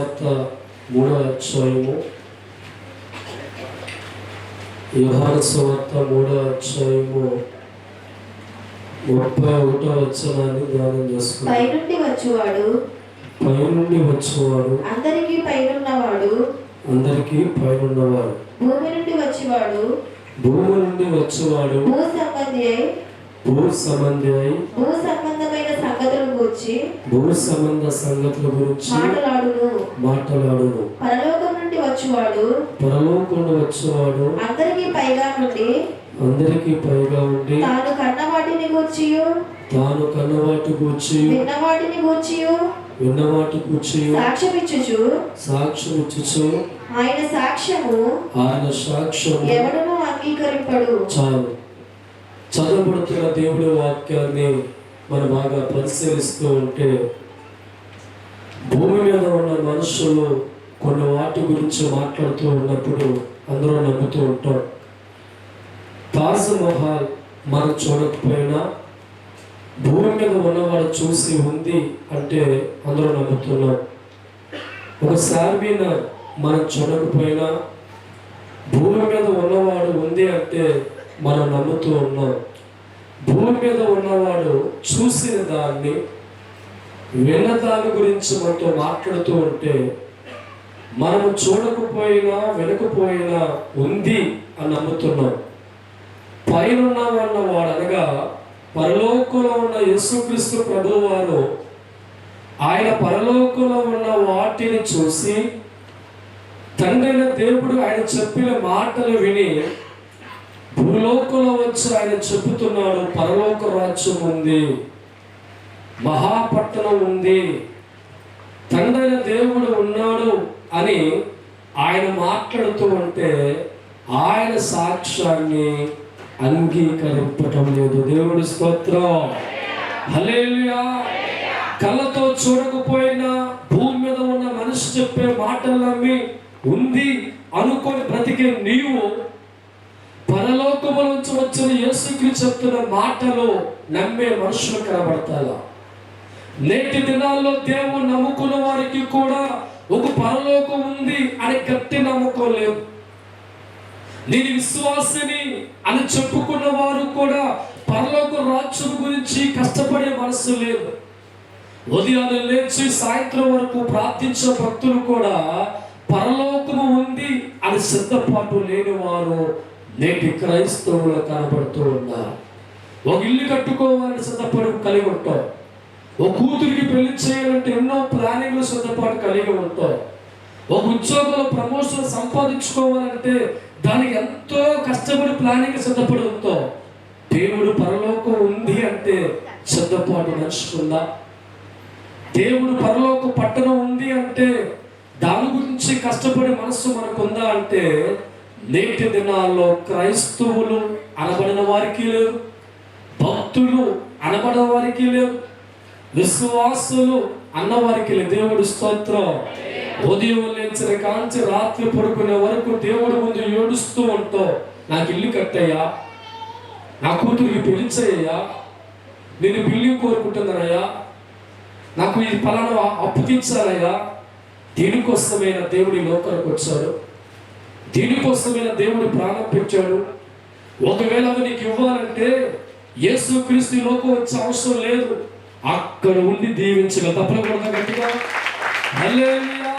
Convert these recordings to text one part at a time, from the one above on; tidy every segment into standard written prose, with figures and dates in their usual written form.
మూడో అధ్యాయము, యోహాను సువార్త మూడో అధ్యాయము 31వ వచనాన్ని ధ్యానం చేసుకుందాం. పైనుండి వచ్చేవాడు అందరికీ పైనున్నవాడు, భూమి నుండి వచ్చేవాడు భూ సంబంధమైన సంగతుల గురించి మాట్లాడును. పరలోకం నుండి వచ్చేవాడు అందరికీ పైగా ఉండి తాను కన్న వాటిని గూర్చి విన్నవాటి గూర్చి సాక్ష్యమిచ్చుచు ఆయన సాక్ష్యము ఎవడును అంగీకరింపడు. చాలు. చదవబడుతున్న దేవుడి వాక్యాన్ని మనం బాగా పరిశీలిస్తూ ఉంటే భూమి మీద ఉన్న మనుషులు కొన్ని వాటి గురించి మాట్లాడుతూ ఉన్నప్పుడు అందరూ నమ్ముతూ ఉంటాం. తాజ్మహల్ మనం చూడకపోయినా భూమి మీద ఉన్నవాడు చూసి ఉంది అంటే అందరూ నమ్ముతున్నాం. ఒక చార్మినార్ మనం చూడకపోయినా భూమి మీద ఉన్నవాడు ఉంది అంటే మనం నమ్ముతూ ఉన్నాం. భూమి మీద ఉన్నవాడు చూసిన దాన్ని, విన్న దాని గురించి మనతో మాట్లాడుతూ ఉంటే మనము చూడకపోయినా వినకపోయినా ఉంది అని నమ్ముతున్నాం. పైన ఉన్నవాడు అనగా పరలోకంలో ఉన్న యేసుక్రీస్తు ప్రభువు వారు ఆయన పరలోకంలో ఉన్న వాటిని చూసి తండ్రైన దేవుడు ఆయన చెప్పిన మాటలు విని భూలోకంలో వచ్చి ఆయన చెబుతున్నాడు, పరలోక రాజ్యం ఉంది, మహాపట్టణం ఉంది, తండ్రైన దేవుడు ఉన్నాడు అని ఆయన మాట్లాడుతూ ఉంటే ఆయన సాక్ష్యాన్ని అంగీకరింపటం లేదు. దేవుడి స్తోత్రం, హల్లెలూయా. కళ్ళతో చూడకపోయినా భూమి మీద ఉన్న మనిషి చెప్పే మాటలు నమ్మి ఉంది అనుకొని బ్రతికే నీవు పరలోకము నుంచి వచ్చిన యేసుక్రీస్తు చెప్తున్న మాటలు నమ్మే మనుషులు కనబడతారా? నేటి దినాల్లో దేవుడు నమ్ముకున్న వారికి కూడా ఒక పరలోకం ఉంది అని గట్టి నమ్మకం లేదు. నేను విశ్వాసిని అని చెప్పుకున్న వారు కూడా పరలోక రాజ్యం గురించి కష్టపడే మనసు లేదు. ఉదయాన్నే లేచి సాయంత్రం వరకు ప్రార్థించే భక్తులు కూడా పరలోకము ఉంది అని సిద్ధపాటు లేని వారు నేటి క్రైస్తవులు కనబడుతూ ఉన్నారు. ఒక ఇల్లు కట్టుకోవాలని సిద్ధపాటు కలిగి ఉంటాం. ఒక కూతురికి పెళ్లి చేయాలంటే ఎన్నో ప్లానింగ్లు సిద్ధపాటు కలిగి ఉంటాం. ఒక ఉద్యోగంలో ప్రమోషన్ సంపాదించుకోవాలంటే దానికి ఎంతో కష్టపడి ప్లానింగ్ సిద్ధపడి ఉంటాం. దేవుడు పరలోకం ఉంది అంటే సిద్ధపాటు నడుచుకుందా? దేవుడు పరలోక పట్టణం ఉంది అంటే దాని గురించి కష్టపడే మనస్సు మనకుందా అంటే నేటి దినాల్లో క్రైస్తవులు అనబడిన వారికి లేరు, భక్తులు అనబడిన వారికి లేరు, విశ్వాసులు అన్నవారికి లేదు. దేవుడి స్తోత్రం. ఉదయం లేచిన కాంచి రాత్రి పడుకునే వరకు దేవుడి ముందు ఏడుస్తూ ఉంటావు, నాకు ఇల్లు కట్టయ్యా, నా కూతురికి పెళ్లి చేయయ్యా, నేను బిల్డింగ్ కోరుకుంటున్నానయ్యా, నాకు ఈ ఫలానా అప్పు తీర్చాలయ్యా. దీనికోసమైన దేవుడి లోకానికి వచ్చాడు, దీనికోసమైన దేవుడు ప్రాణం పెట్టాడు. ఒకవేళ అవి నీకు ఇవ్వాలంటే యేసుక్రీస్తు లోకం వచ్చే అవసరం లేదు, అక్కడ ఉండి దీవించగల. తప్పకూడదు గట్టిగా హల్లెలూయా.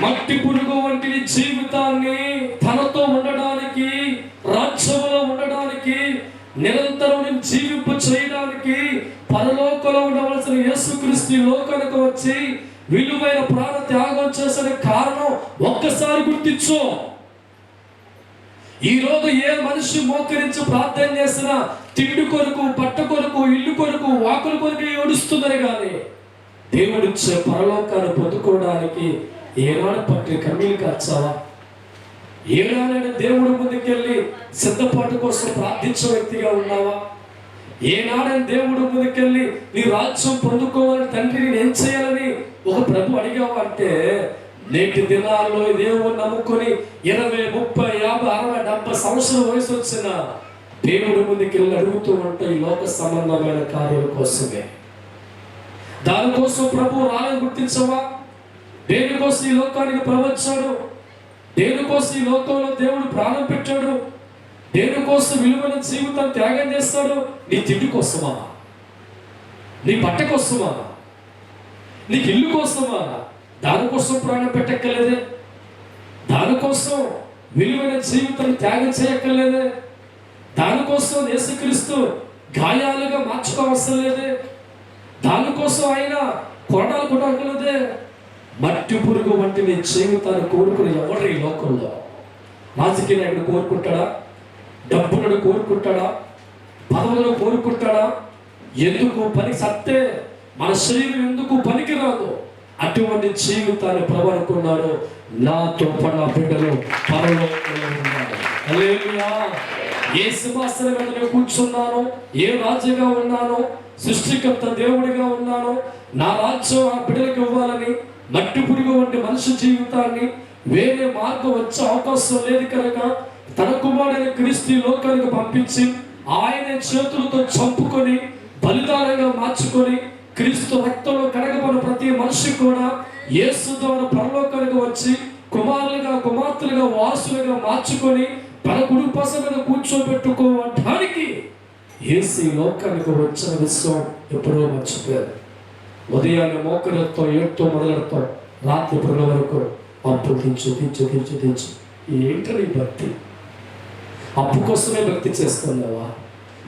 మట్టి పురుగు వంటి జీవితాన్ని తనతో ఉండడానికి, రాజ్యంలో ఉండడానికి, నిరంతరం జీవింపు చేయడానికి పరలోకంలో ఉండవలసిన యేసుక్రీస్తు లోకానికి వచ్చి విలువైన ప్రాణ త్యాగం చేసిన కారణం ఒక్కసారి గుర్తించు. ఈరోజు ఏ మనిషి మోకరించి ప్రార్థన చేసినా తిండి కొరకు, బట్ట కొరకు, ఇల్లు కొరకు, వాకుల కొరకు ఏడుస్తుందని కానీ దేవుడిచ్చే పరలోకాన్ని పొందుకోవడానికి ఏనాడు పట్టి కన్నీళ్ళు కార్చావా? ఏనాడైనా దేవుడి ముందుకెళ్ళి సిద్ధపాటు కోసం ప్రార్థించే వ్యక్తిగా ఉన్నావా? ఏనాడైనా దేవుడి ముందుకెళ్ళి నీ రాజ్యం పొందుకోవాలని తండ్రి నేను ఏం చేయాలని ఒక ప్రభు అడిగావా అంటే నేటి దినాల్లో దేవుడు నమ్ముకొని 20, 30, 50, 60, 70 సంవత్సరాల వయసు వచ్చిన దేవుడి ముందుకెళ్ళి అడుగుతూ ఉంటే ఈ లోక సంబంధమైన కార్యాల కోసమే. దానికోసం ప్రభు రాలని గుర్తించవా? దేనికోసం ఈ లోకానికి ప్రవచ్చాడు, దేనికోసం ఈ లోకంలో దేవుడు ప్రాణం పెట్టాడు, దేనికోసం విలువైన జీవితాన్ని త్యాగం చేస్తాడు? నీ తిండి కోసమా? నీ బట్ట కోసమా? నీకు ఇల్లు కోసమా? దానికోసం ప్రాణం పెట్టక్కర్లేదే, దానికోసం విలువైన జీవితాన్ని త్యాగం చేయక్కర్లేదే, దానికోసం యేసుక్రీస్తు గాయాలుగా మార్చుకోవసరం లేదే, దానికోసం ఆయన కొరడాలు కొట్టక్కర్లేదే. మట్టి పురుగు వంటి నీ జీవితాన్ని కోరుకుని ఎవరు ఈ లోకంలో? రాజకీయ నాయకుడు కోరుకుంటాడా? డబ్బులను కోరుకుంటాడా? పదవులను కోరుకుంటాడా? ఎందుకు పని సత్తే మన శరీరం ఎందుకు పనికిరాదు? అటువంటి జీవితాన్ని ప్రభు అనుకున్నాడు, నాతో పడిన బిడ్డలు పరలోకంలో ఉన్నారు. హల్లెలూయా. ఏ సింహాసనం మీద నేను కూర్చున్నాను, ఏ రాజుగా ఉన్నానో, సృష్టికర్త దేవుడిగా ఉన్నానో, నా రాజ్యం ఆ బిడ్డలకు ఇవ్వాలని మట్టి పురుగు వంటి మనిషి జీవితాన్ని వేరే మార్గం వచ్చే అవకాశం లేదు కనుక తన కుమారుడైన క్రీస్తు లోకానికి పంపించి ఆయన చేతులతో చంపుకొని బలిదానంగా మార్చుకొని క్రీస్తు రక్తంలో కడగబడిన ప్రతి మనిషి కూడా యేసు ద్వారా పరలోకానికి వచ్చి కుమారులుగా కుమార్తెలుగా వారసులుగా మార్చుకొని తన కుడి పస మీద కూర్చోబెట్టుకోవడానికి యేసు లోకానికి వచ్చిన విషయం ఎప్పుడో మర్చిపోయారు. ఉదయాన్నే మోకరితో ఏడుతో మొదలెడతాం, రాత్రి పొగల వరకు అప్పులు దించు. ఏంటని భక్తి? అప్పు కోసమే భక్తి చేస్తున్నావా?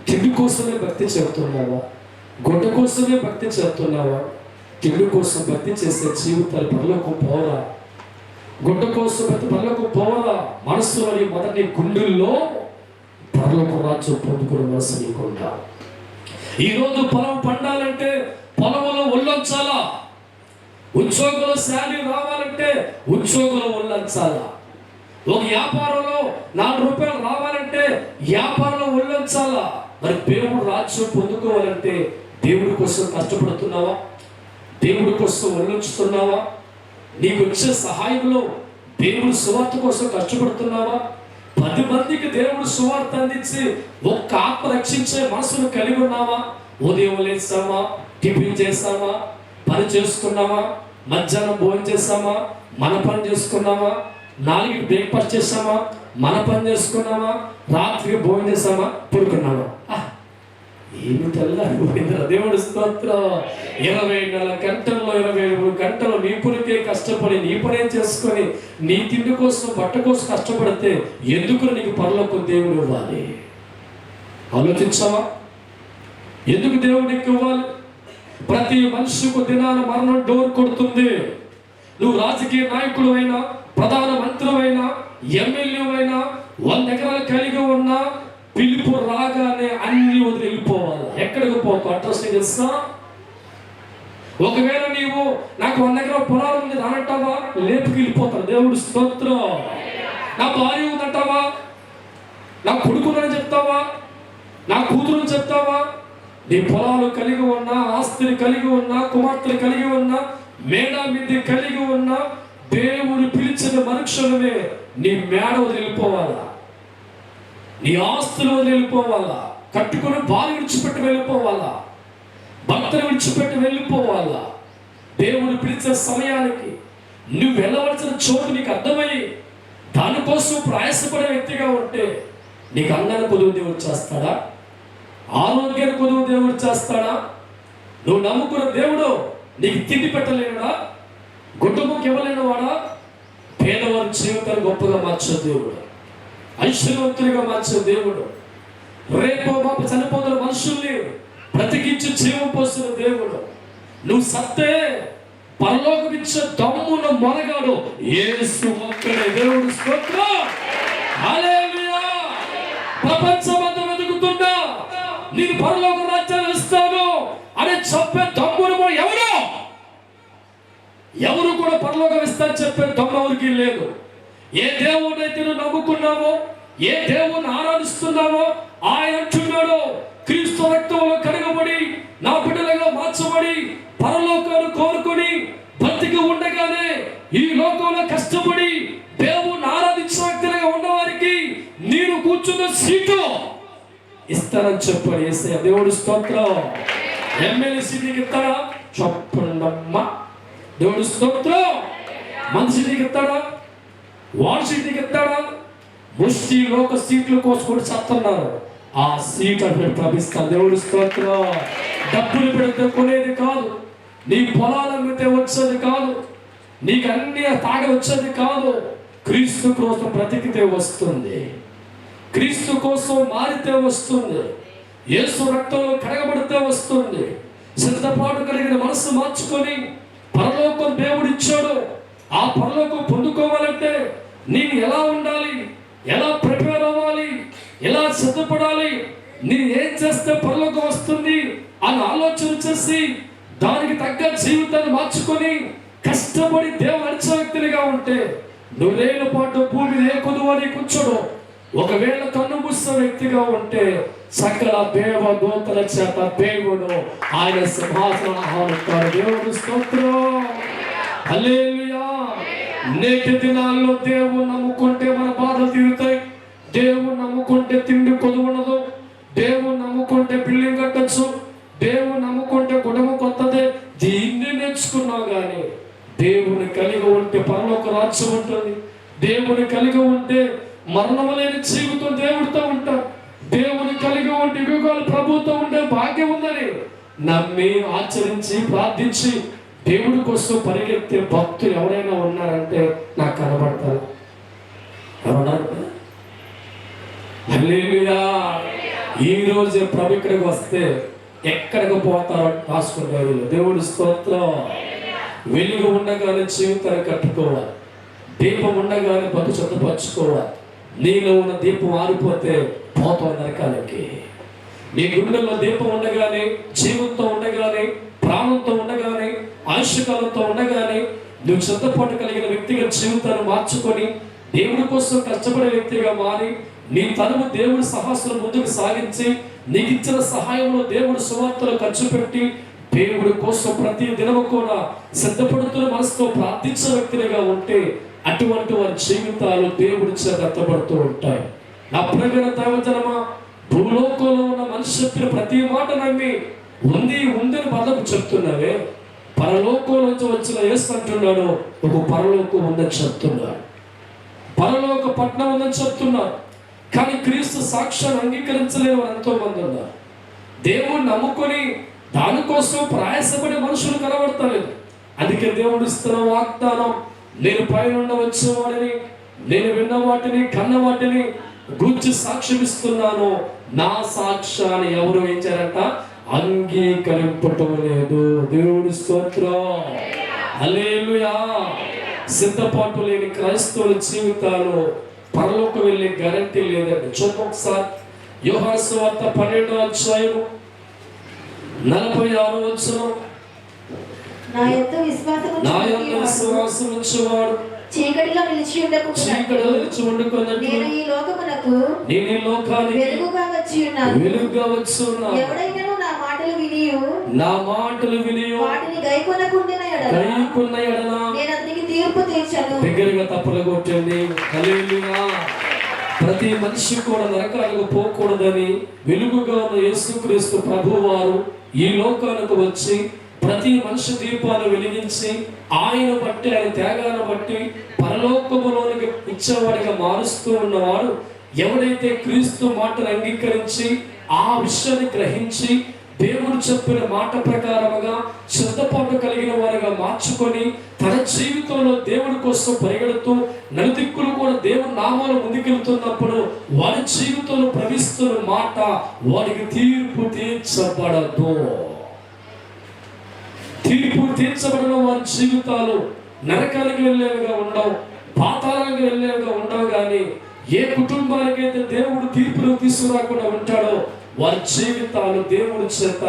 తిండి కోసమే భక్తి చేస్తున్నావా? గుడ్డ కోసమే భక్తి చేస్తున్నావా? తిండి కోసం భక్తి చేసే జీవితాలు పరలోకం పోరా? గుడ్డ కోసం పరలోకం పోరా? మనసులోని మొదటి గుండెల్లో పరలోక రాజ్యం పొందుకునే మనసు నీకుంటా. ఈరోజు పొలం పండాలంటే పొలంలో ఒళ్ళొంచాలా? ఉద్యోగంలో శాలరీ రావాలంటే ఉద్యోగంలో ఒళ్ళొంచాలా? ఒక వ్యాపారంలో 4 రూపాయలు రావాలంటే వ్యాపారంలో ఒళ్ళొంచాలా? మరి దేవుడు రాజ్యం పొందుకోవాలంటే దేవుడి కోసం కష్టపడుతున్నావా? దేవుడి కోసం ఒళ్ళొంచుతున్నావా? నీకు వచ్చే సహాయంలో దేవుడి సువార్త కోసం కష్టపడుతున్నావా? 10 మందికి దేవుడు సువార్త అందించి ఒక్క ఆత్మ రక్షించే మనసును కలిగి ఉన్నావా? ఉదయం లేచామా, టిఫిన్ చేస్తామా, పని చేసుకున్నామా, మధ్యాహ్నం భోజనం చేస్తామా, మన పని చేసుకున్నామా, 4కి బ్రేక్ఫాస్ట్ చేస్తామా, మన పని చేసుకున్నామా, రాత్రికి భోజనం చేస్తామా, పడుకున్నామా? ఏమి తెల్లారిపోయిందిరా దేవుడి స్తోత్రం. 24 గంటల్లో 23 గంటలు నీ పురికే కష్టపడి నీ పనే చేసుకొని నీ తిండి కోసం బట్ట కోసం కష్టపడితే ఎందుకు నీకు పరలోకం దేవుడు ఇవ్వాలి? ఆలోచించావా? ఎందుకు దేవుడు నీకు ఇవ్వాలి? ప్రతి మనిషికి దినాన మరణం డోర్ కొడుతుంది. నువ్వు రాజకీయ నాయకుడు అయినా, ప్రధాన మంత్రి అయినా, ఎమ్మెల్యే అయినా, 100 ఎకరాలు కలిగి ఉన్నా పిలుపు రాగానే అన్ని వదిలి వెళ్ళిపోవాలి. ఎక్కడికి పోతావు? అడ్రస్ తెలుసా? ఒకవేళ నీవు నాకు 100 ఎకరాల పొలాలు ఉంది రానంటావా? లేపుకి వెళ్ళిపోతావు. దేవుడు స్తోత్రం. నా భార్య ఉందంటావా? నా కొడుకునని చెప్తావా? నా కూతురుని చెప్తావా? నీ పొలాలు కలిగి ఉన్నా, ఆస్తిని కలిగి ఉన్నా, కుమార్తెలు కలిగి ఉన్నా, మేడా మిద్ది కలిగి ఉన్నా, దేవుడు పిలిచిన మనుక్షణమే నీ మేడ వదిలి వెళ్ళిపోవాలా? నీ ఆస్తులు వదిలి వెళ్ళిపోవాలా? కట్టుకుని భార్య విడిచిపెట్టి వెళ్ళిపోవాలా? భర్తను విడిచిపెట్టి వెళ్ళిపోవాలా? దేవుడు పిలిచే సమయానికి నువ్వు వెళ్ళవలసిన చోటు నీకు అర్థమయ్యి దానికోసం ప్రయాసపడే వ్యక్తిగా ఉంటే నీకు అన్నాన్ని పొదువు దేవుడు చేస్తాడా? ఆరోగ్యాన్ని పొదువు దేవుడు చేస్తాడా? నువ్వు నమ్ముకున్న దేవుడు నీకు తిండి పెట్టలేడా? కుటుంబంకి ఇవ్వలేని వాడా? పేదవారి జీవితాన్ని గొప్పగా మార్చే దేవుడు, ఐశ్వర్యవంతులుగా మార్చే దేవుడు, రేపో మాపు చనిపోతున్న మనుషుల్ని బ్రతికించి జీవం పోస్తున్న దేవుడు. నువ్వు సత్తే పరలోకం ఇచ్చే దమ్మున మొనగాడు యేసు ఒక్కడే. దేవుడు స్తోత్రం. హల్లెలూయా. ప్రపంచమంతా వెతుకుతున్నా నీకు పరలోక రాజ్యాన్ని ఇస్తాను అని చెప్పే దమ్మును ఎవరు కూడా పరలోకం ఇస్తాను చెప్పే దమ్ము ఎవరికి లేదు. ఏ దేవుడైతే నువ్వు నమ్ముకున్నావో, ఏ దేవుని ఆరాధిస్తున్నావో ఆయన అంటున్నాడు, క్రీస్తు రక్తంలో కడగబడి నా బిడ్డలుగా మార్చబడి పరలోకాన్ని కోరుకొని బ్రతికి ఉండగానే ఈ లోకంలో కష్టపడి దేవుని ఆరాధించిన వ్యక్తులుగా ఉన్నవారికి నేను కూర్చున్న సీటు ఇస్తానని చెప్పాడు యేసయ్య. దేవుడు స్తోత్రం. ఎమ్మెల్యే సీట్ నీకు ఇస్తాడా? చెప్పండమ్మా. దేవుడు స్తోత్రం. మన సీటుకి ఇస్తాడా? వాడి సీటుకి ఇస్తాడా? ముష్టి లోక సీట్లు కోసుకొని చేస్తున్నారు. ఆ సీట్ అంటే ప్రభిస్తాను. దేవుడి స్తోత్రం. డబ్బులు పెడితే కొనేది కాదు, నీ పొలాలు అమ్మితే వచ్చేది కాదు, నీకు అన్ని తాగి వచ్చేది కాదు. క్రీస్తు కోసం బ్రతికితే వస్తుంది, క్రీస్తు కోసం మారితే వస్తుంది, యేసు రక్తంలో కడగబడితే వస్తుంది. సిద్ధపాటు కలిగిన మనసు మార్చుకొని పరలోకం దేవుడు ఇచ్చాడు. ఆ పరలోకం పొందుకోవాలంటే నేను ఎలా ఉండాలి, ఎలా ప్రిపేర్ అవ్వాలి, ఎలా సిద్ధపడాలి, నేను ఏం చేస్తే పరలోకం వస్తుంది అని ఆలోచన చేసి దానికి తగ్గ జీవితాన్ని మార్చుకొని కష్టపడి దేవుడు నడిచే వ్యక్తులుగా ఉంటే నూరేళ్ల పాటు భూమి ఏకుదు అని కూర్చోడు. ఒకవేళ కన్ను మూసిన వ్యక్తిగా ఉంటే సకల దేవ దూతల చేత దేవుడు ఆయన సింహాసనం ఆహ్వానిస్తాడు. దేవుడు స్తోత్రం. హల్లెలూయా. నేటి దినాల్లో దేవుడు నమ్ముకుంటే మన బాధలు తీరుతాయి. దేవుడు నమ్ముకుంటే తిండి కొదువునదు. దేవుడు నమ్ముకుంటే బిల్డింగ్ కట్టచ్చు. దేవుడు నమ్ముకుంటే కుటుంబం కొత్తదే. దీన్ని నేర్చుకున్నావు కానీ దేవుని కలిగి ఉంటే పరలోక రాజ్యం ఉంటుంది. దేవుని కలిగి ఉంటే మరణము లేని జీవితం దేవుడితో ఉంటాం. దేవుని కలిగి ఉంటే యుగాలు ప్రభుత్వం ఉండే భాగ్యం ఉందని నమ్మి ఆచరించి ప్రార్థించి దేవుడి కోసం పరిగెత్తే భక్తులు ఎవరైనా ఉన్నారంటే నాకు కనబడతారు. ఎవరన్నారు? హల్లెలూయా. ఈ రోజు ప్రభు ఇక్కడికి వస్తే ఎక్కడికి పోతారో రాసుకుంటారు. దేవుడి స్తోత్రం. వెలుగు ఉండగానే జీవితాన్ని కట్టుకోవాలి, దీపం ఉండగానే బతుకు శుద్ధపరచుకోవాలి. నీలో ఉన్న దీపం ఆరిపోతే పోతావు నరకానికి. నీ గుండెల్లో దీపం ఉండగానే, జీవంతో ఉండగానే, ప్రాణంతో ఉండగానే, ఆయుష్కాలంతో ఉండగానే నువ్వు సిద్ధపాటు కలిగిన వ్యక్తిగా జీవితాన్ని మార్చుకొని దేవుడి కోసం కష్టపడే వ్యక్తిగా మారి నీ తరము దేవుడి సాహసం ముందుకు సాగించి నీకు ఇచ్చిన సహాయంలో దేవుడి సువార్తలు ఖర్చు పెట్టి దేవుడి కోసం ప్రతి దినము కూడా సిద్ధపడుతున్న మనసుతో ప్రార్థించే వ్యక్తులుగా ఉంటే అటువంటి వారి జీవితాలు దేవుడి చేత ఎత్తబడుతూ ఉంటాయి. నా ప్రియమైన దైవజనమా, భూలోకంలో ఉన్న మనిషి చెప్పిన ప్రతి మాట నమ్మి ఉందని బలకు చెప్తున్నావే, పరలోకం నుంచి వచ్చిన యేసు అంటున్నాడు ఒక పరలోకం ఉందని చెప్తున్నాడు, పరలోక పట్నం ఉందని చెప్తున్నాడు. కానీ క్రీస్తు సాక్ష్యాన్ని అంగీకరించలేని వారు ఎంతో మంది ఉన్నారు. దేవుణ్ణి నమ్ముకొని దానికోసం ప్రయాసపడే మనుషులు కనబడతలేదు. అందుకే దేవుడు ఇస్తున్న వాగ్దానం, నేను పైన వచ్చేవాడిని, నేను విన్న వాటిని కన్న వాటిని గూర్చి సాక్ష్యం ఇస్తున్నాను. నా సాక్ష్యాన్ని ఎవరు ఏం చేయాలంట? అంగీకరింపటం లేదు. దేవుడి స్తోత్రం. హల్లెలూయా. సిద్ధపాటు లేని క్రైస్తవుల జీవితాలు పరలోకం వెళ్ళే గ్యారెంటీ లేదండి. చూద్దాం ఒకసారి యోహాను సువార్త 12వ అధ్యాయము 46వ వచనం. నా యందు విశ్వాసం ఉంచువాడు చీకటిలో నిలిచి ఉండకుండా నేను ఈ లోకమునకు వెలుగుగా వచ్చి ఉన్నాను. ఎవడైనాను నా మాటలు వినియు వాటిని గైకొనకుండిన యెడల నేను అతనికి తీర్పు తీర్చను. దగ్గరగా తప్పలు కొట్టండి. హల్లెలూయా. ప్రతి మనిషి కూడా నరకాలకు పోకూడదని వెలుగుగా ఉన్న యేసుక్రీస్తు ప్రభువారు ఈ లోకానికి వచ్చి ప్రతి మనిషి దీపాలు వెలిగించి ఆయన బట్టి, ఆయన త్యాగాన్ని బట్టి పరలోకములోనికి ఇచ్చేవాడిగా మారుస్తూ ఉన్నవాడు ఎవడైతే క్రీస్తు మాటను అంగీకరించి ఆ విషయాన్ని గ్రహించి దేవుడు చెప్పిన మాట ప్రకారముగా సిద్ధపాటు కలిగిన వారిగా మార్చుకొని తన జీవితంలో దేవుడి కోసం పరిగెడుతూ నలుదిక్కులు కూడా దేవుడి నామాలు ముందుకెళ్తున్నప్పుడు వారి జీవితంలో ప్రవహిస్తున్న మాట వారికి తీర్పు తీర్చబడదు. తీర్పు తీర్చబడిన వారి జీవితాలు నరకానికి వెళ్ళేవిగా ఉండవు, పాతాళానికి వెళ్ళేవిగా ఉండవు. కానీ ఏ కుటుంబానికైతే దేవుడు తీర్పును తీసుకురాకుండా ఉంటాడో వారి జీవితాలు దేవుడి చేత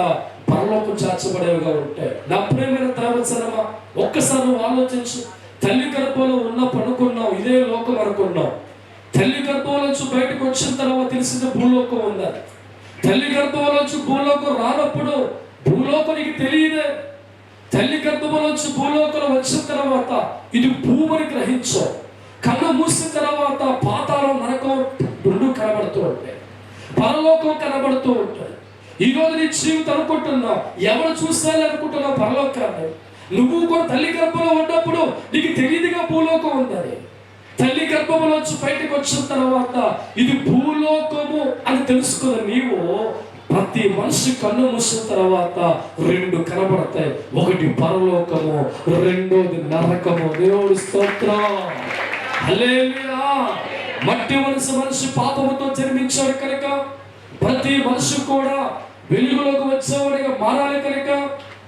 పరలోకం చేర్చబడేవిగా ఉంటాయి. నా ప్రియమైన దైవజనమా, ఒక్కసారి నువ్వు ఆలోచించు. తల్లి గర్భంలో ఉన్నప్పుడు అనుకున్నావు ఇదే లోకం అనుకున్నావు. తల్లి గర్భంలోంచి బయటకు వచ్చిన తర్వాత తెలిసింది భూలోకం ఉందని. తల్లి గర్భంలోంచి భూలోకం రానప్పుడు భూలోకం నీకు తెలియదే. తల్లి గర్భంలోంచి భూలోకం వచ్చిన తర్వాత ఇది భూమిని గ్రహించు. కన్ను మూసిన తర్వాత పాతాళం, నరకం రెండు కనబడుతూ ఉంటాయి, పరలోకం కనబడుతూ ఉంటాయి. ఈరోజు నీ జీవితం అనుకుంటున్నావు, ఎవరు చూస్తారని అనుకుంటున్నావు పరలోకాన్ని. నువ్వు కూడా తల్లి గర్భంలో ఉన్నప్పుడు నీకు తెలియదుగా భూలోకం ఉందని. తల్లి గర్భంలోంచి బయటకు వచ్చిన తర్వాత ఇది భూలోకము అని తెలుసుకున్న నీవు ప్రతి మనిషి కన్ను మూసిన తర్వాత రెండు కనబడతాయి. ఒకటి పరలోకము, రెండోది నరకము. దేవుడి స్తోత్రం. హల్లెలూయా. మట్టి మనిషి పాపముతో జన్మించాడు కనుక ప్రతి మనిషి కూడా వెలుగులోకి వచ్చేవాడిగా మారాలి కనుక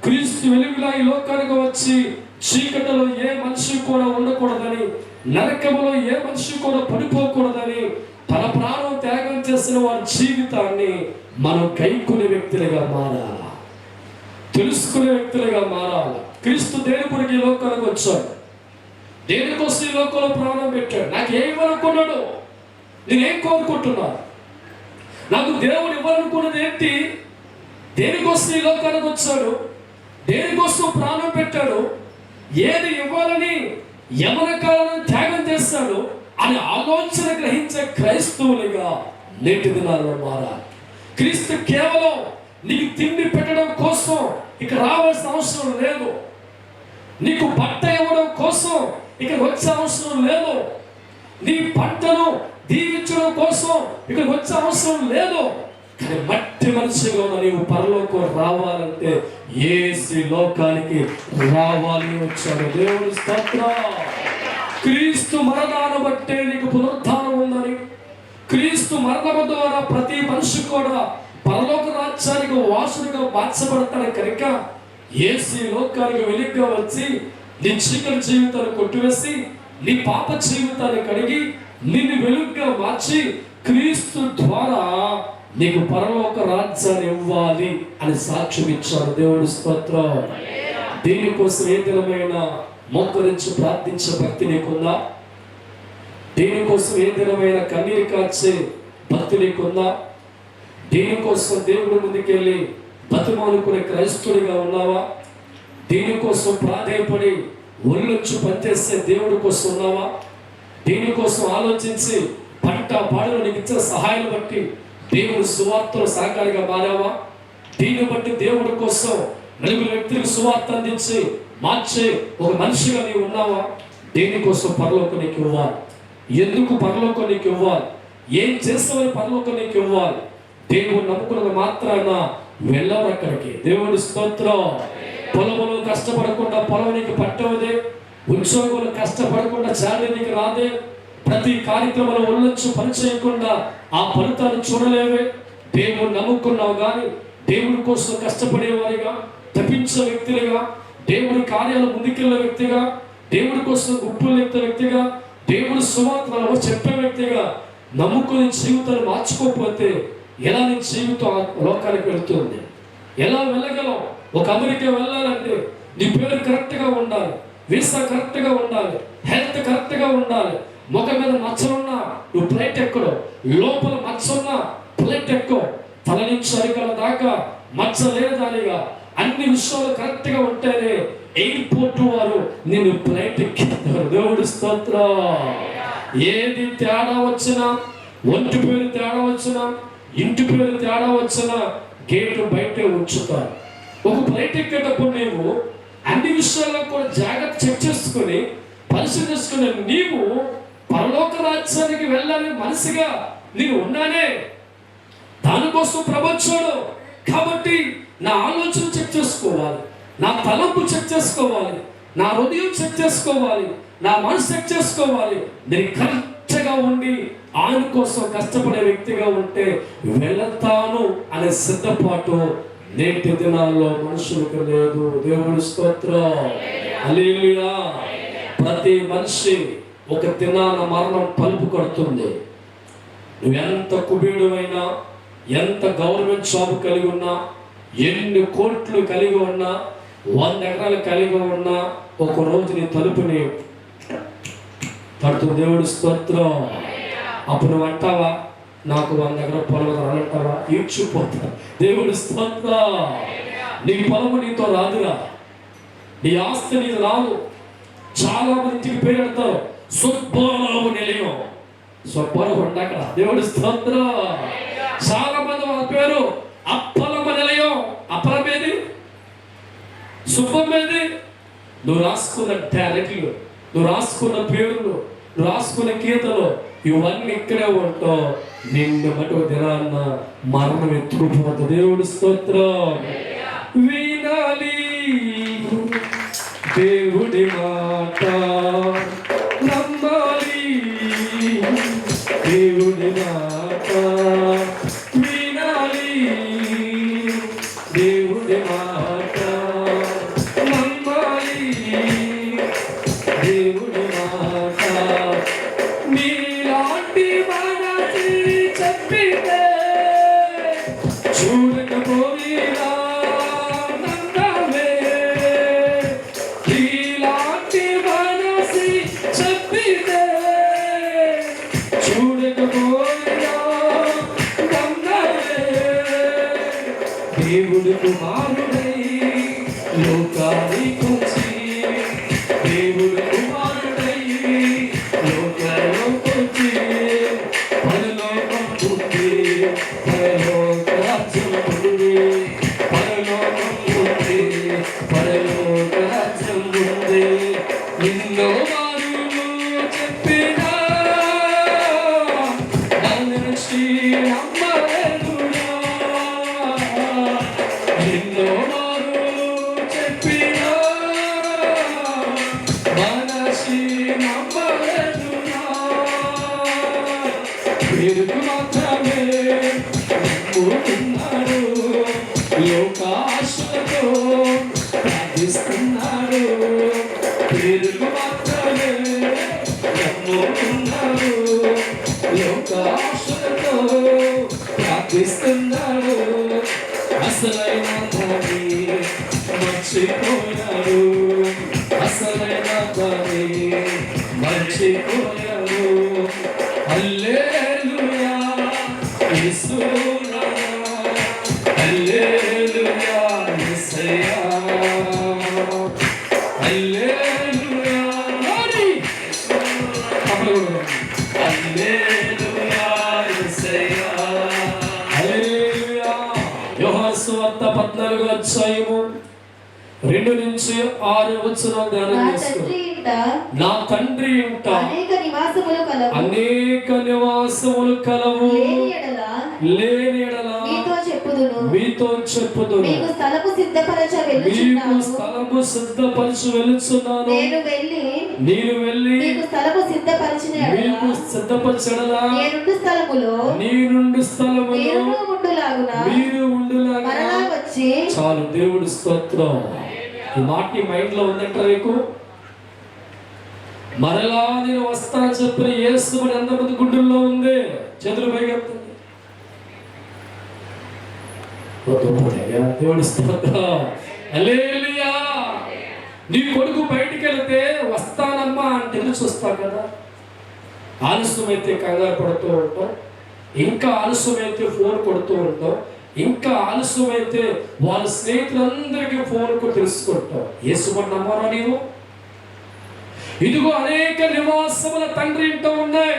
క్రీస్తు వెలుగులా ఈ లోకానికి వచ్చి చీకటిలో ఏ మనిషి కూడా ఉండకూడదని, నరకములో ఏ మనిషి కూడా పడిపోకూడదని తన ప్రాణం త్యాగం చేసిన వారి జీవితాన్ని మనం కైకునే వ్యక్తులుగా మారాలి, తెలుసుకునే వ్యక్తులుగా మారాలి. క్రీస్తు దేని కొరకు ఈ లోకానికి వచ్చాడు, దేనికోసం ఈ లోకంలో ప్రాణం పెట్టాడు. నాకు ఏం ఇవ్వాలనుకున్నాడు, నేనేం కోరుకుంటున్నాను, నాకు దేవుడు ఇవ్వాలనుకున్నది ఏంటి, దేనికోసం ఈ లోకానికి వచ్చాడు, దేనికోసం ప్రాణం పెట్టాడు, ఏది ఇవ్వాలని యవన కాలను త్యాగం చేస్తాడు అని ఆలోచన గ్రహించే క్రైస్తవులుగా నేటి దినాల్లో మారాలి. క్రీస్తు కేవలం నీకు తిండి పెట్టడం కోసం ఇక్కడ రావాల్సిన అవసరం లేదు, నీకు బట్ట ఇవ్వడం కోసం ఇక్కడ వచ్చే అవసరం లేదు, నీ పంటను దీవించడం కోసం ఇక్కడ వచ్చే అవసరం లేదు. కానీ మట్టి మనిషిగా ఉన్న నీవు పరలోకం రావాలంటే యేసు లోకానికి రావాలి వచ్చాడు. దేవుని స్తోత్రం. క్రీస్తు మరణాన్ని బట్టే నీకు పునరుద్ధానం ఉందని, క్రీస్తు మరణము ద్వారా ప్రతి మనిషి కూడా పరలోక రాజ్యానికి వాసునిగా మార్చబడతాడు కనుక యేసు లోకానికి వెలుగుగా వచ్చి నీ చీకటి జీవితాన్ని కొట్టివేసి నీ పాప జీవితాన్ని కడిగి నిన్ను వెలుగుగా మార్చి క్రీస్తు ద్వారా నీకు పరలోక రాజ్యాన్ని ఇవ్వాలి అని సాక్ష్యం ఇచ్చాడు. దేవుడి స్తోత్రం. దీనికోసం ఏ దినమైన మోకరించి ప్రార్థించే భక్తి నీకుందా? దీనికోసం ఏ దినమైన కన్నీరు కాచే భక్తి నీకుందా? దీనికోసం దేవుడి ముందుకెళ్ళి బతిమాలుకునే క్రైస్తవుడిగా ఉన్నావా? దీనికోసం ప్రాధేయపడి ఒళ్ళొచ్చు పనిచేసే దేవుడి కోసం ఉన్నావా? దీనికోసం ఆలోచించి పంట పాడులు నీకు ఇచ్చిన సహాయాన్ని బట్టి దేవుడు సువార్తలో సహకారిగా మారావా? దీన్ని బట్టి దేవుడి కోసం నలుగురు వ్యక్తులకు సువార్త అందించి మార్చే ఒక మనిషిగా నీవు ఉన్నావా? దేనికోసం పరలోకం నీకు ఇవ్వాలి? ఎందుకు పరలోకం నీకు ఇవ్వాలి? ఏం చేస్తావని పరలోకం నీకు ఇవ్వాలి? దేవుడు నమ్ముకున్నది మాత్రాన వెళ్ళవు అక్కడికి. దేవుడి స్తోత్రం. పొలంలో కష్టపడకుండా పొలం నీకు పట్టవదే, ఉద్యోగంలో కష్టపడకుండా శాలరీ నీకు రాదే, ప్రతి కార్యక్రమంలో ఒళ్ళొచ్చు పని చేయకుండా ఆ ఫలితాన్ని చూడలేవే. దేవుడు నమ్ముకున్నావు కానీ దేవుడి కోసం కష్టపడేవారిగా, తప్పించే వ్యక్తులుగా, దేవుడి కార్యాలు ముందుకెళ్ళే వ్యక్తిగా, దేవుడి కోసం గుప్పులు ఎత్తే వ్యక్తిగా, దేవుడి సువార్తలను చెప్పే వ్యక్తిగా నమ్ముకుని జీవితాన్ని మార్చుకోకపోతే ఎలా నీ జీవితం లోకానికి వెళ్తుంది? ఎలా వెళ్ళగలం? ఒక అమెరికా వెళ్ళాలంటే నీ పేరు కరెక్ట్గా ఉండాలి, వీసా కరెక్ట్గా ఉండాలి, హెల్త్ కరెక్ట్గా ఉండాలి. ముఖం మీద మచ్చలున్నా నువ్వు ఫ్లైట్ ఎక్కడు, లోపల మచ్చలున్నా ఫ్లైట్ ఎక్కువ, తల నుంచి అరికల దాకా మచ్చ లేదానిగా అన్ని విషయాలు కరెక్ట్గా ఉంటేనే ఎయిర్పోర్ట్ వారు నిన్ను ఫ్లైట్ ఎక్కిస్తారు. దేవుడి స్తోత్రం. ఏది తేడా వచ్చినా, ఒంటి పేరు తేడా వచ్చినా, ఇంటి పేరు తేడా వచ్చినా గేటు బయటే ఉంచుతారు. ఒక ఫ్లైట్ ఎక్కేటప్పుడు నీవు అన్ని విషయాల్లో కూడా జాగ్రత్త చెక్ చేసుకుని పరిశీలించుకునే నీవు పరలోక రాజ్యానికి వెళ్ళాలి మనసుగా నేను ఉన్నానే, దానికోసం ప్రపంచాడు. కాబట్టి నా ఆలోచన చెక్ చేసుకోవాలి, నా తలంపు చెక్ చేసుకోవాలి, నా హృదయం చెక్ చేసుకోవాలి, నా మనసు చెక్ చేసుకోవాలి. నేను కరెక్ట్గా ఉండి ఆయన కోసం కష్టపడే వ్యక్తిగా ఉంటే వెళతాను అనే సిద్ధపాటు నేటి దినాల్లో మనుషులకు లేదు. దేవుడి స్తోత్రం. హల్లెలూయా. ప్రతి మనిషి ఒక దినాన మరణం పలుపు కడుతుంది. నువ్వు ఎంత కుబేరువైనా, ఎంత గవర్నమెంట్ జాబ్ కలిగి ఉన్నా, ఎన్ని కోట్లు కలిగి ఉన్నా, 100 ఎకరాలు కలిగి ఉన్నా, ఒక రోజు నీ తలుపుని తడుతుంది. దేవుడి స్తోత్రం. అప్పుడు నువ్వు అంటావా నాకు 100 ఎకరాల పొలం రానంటావా? ఈడ్చిపోతా. దేవుడి స్తోత్రం. నీ పొలము నీతో రాదురా, నీ ఆస్తి నీకు రాదు. చాలా మందికి పేరు పెడతారు సుబ్బారావు నిలయం, సుబ్బారావు ఉండక. దేవుడి స్తోత్రం. చాలా మంది వాళ్ళ పేరు అప్పలమ్మ నిలయం. అప్పలమేది, సుబ్బమ్మేది, నువ్వు రాసుకున్న టాలెంట్లు, నువ్వు రాసుకున్న పేర్లు, నువ్వు రాసుకున్న గీతలు ఇవన్నీ ఇక్కడే ఉంటావు. నిన్ను మటుకు దినాన్న మరణం ఎత్తుకుపోతుంది. దేవుడి స్తోత్రం. వినాలి దేవుడి మాట, నమ్మాలి దేవుడి మాట, వినాలి దేవుడి మాట, నమ్మాలి దేవుడి మాట. నీలాంటి మనసి చెప్పితే చూడకపోయినా నమ్మవే. నీలాంటి మనసి చెప్పితే చూడకపోయినా నమ్మవే. దేవుడి కుమారుడై లోకానికొచ్చి, దేవుడి కుమారుడై లోకానికొచ్చి, పరలోకం పుట్టి పరలోక రాజ్యం ఉంది, పరలోకం పుట్టి పరలోక రాజ్యం ఉంది. ఎన్నో మారులు చెప్పినా మనసి నమ్మలేదురా. ఎన్నో మారులు చెప్పినా మనసి నమ్మలేదురా. పేరుకు మాత్రమే నమ్ముతున్నాడు, లోకాశతో ప్రార్థిస్తున్నాడు. పేరుకు మాత్రమే నమ్ముతున్నాడు, లోకాశతో ప్రార్థిస్తున్నాడు. అసలైన దాన్ని మర్చిపోయాడు, అసలైన దాన్ని మర్చిపోయాడు. హల్లెలూయా యేసునా, హల్లెలూయా యేసయ్యా, హల్లెలూయా హల్లెలూయా యేసయ్యా, హల్లెలూయా. యోహాను సువార్త 14వ అధ్యాయము 2-6 ధ్యానం చేసుకోండి. నా తండ్రి ఇంట అనేక నివాసములు కలవు, లేని ఎడల మీతో చెప్పుదును, మీకు స్థలము సిద్ధపరచ వెలుచున్నాను. నేను వెళ్ళి మీకు సిద్ధపరచడలా నేనుండు స్థలములో మీరు ఉండులాగున. చాలు. దేవుడి స్తోత్రం. ఈ మాట మైండ్ లో ఉందంట నీకు. మరలా నేను వస్తాను చెప్పిన యేసు మరి ఎంతమంది గుండెల్లో ఉంది? చేతులు పైకెత్తండి. దేవుడి స్తోత్రం. హల్లెలూయా. నీ కొడుకు బయటికి వెళితే వస్తానమ్మా అంటే చూస్తావు కదా. ఆలస్యమైతే కంగారు పడుతూ ఉంటాం, ఇంకా ఆలస్యమైతే ఫోన్ కొడుతూ ఉంటాం, ఇంకా ఆలస్యమైతే వాళ్ళ స్నేహితులందరికీ ఫోన్కు తెలుసుకుంటాం. యేసు మరి నమ్మరా నీవు? ఇదిగో అనేక నివాసముల తండ్రి ఇంట ఉన్నాయి,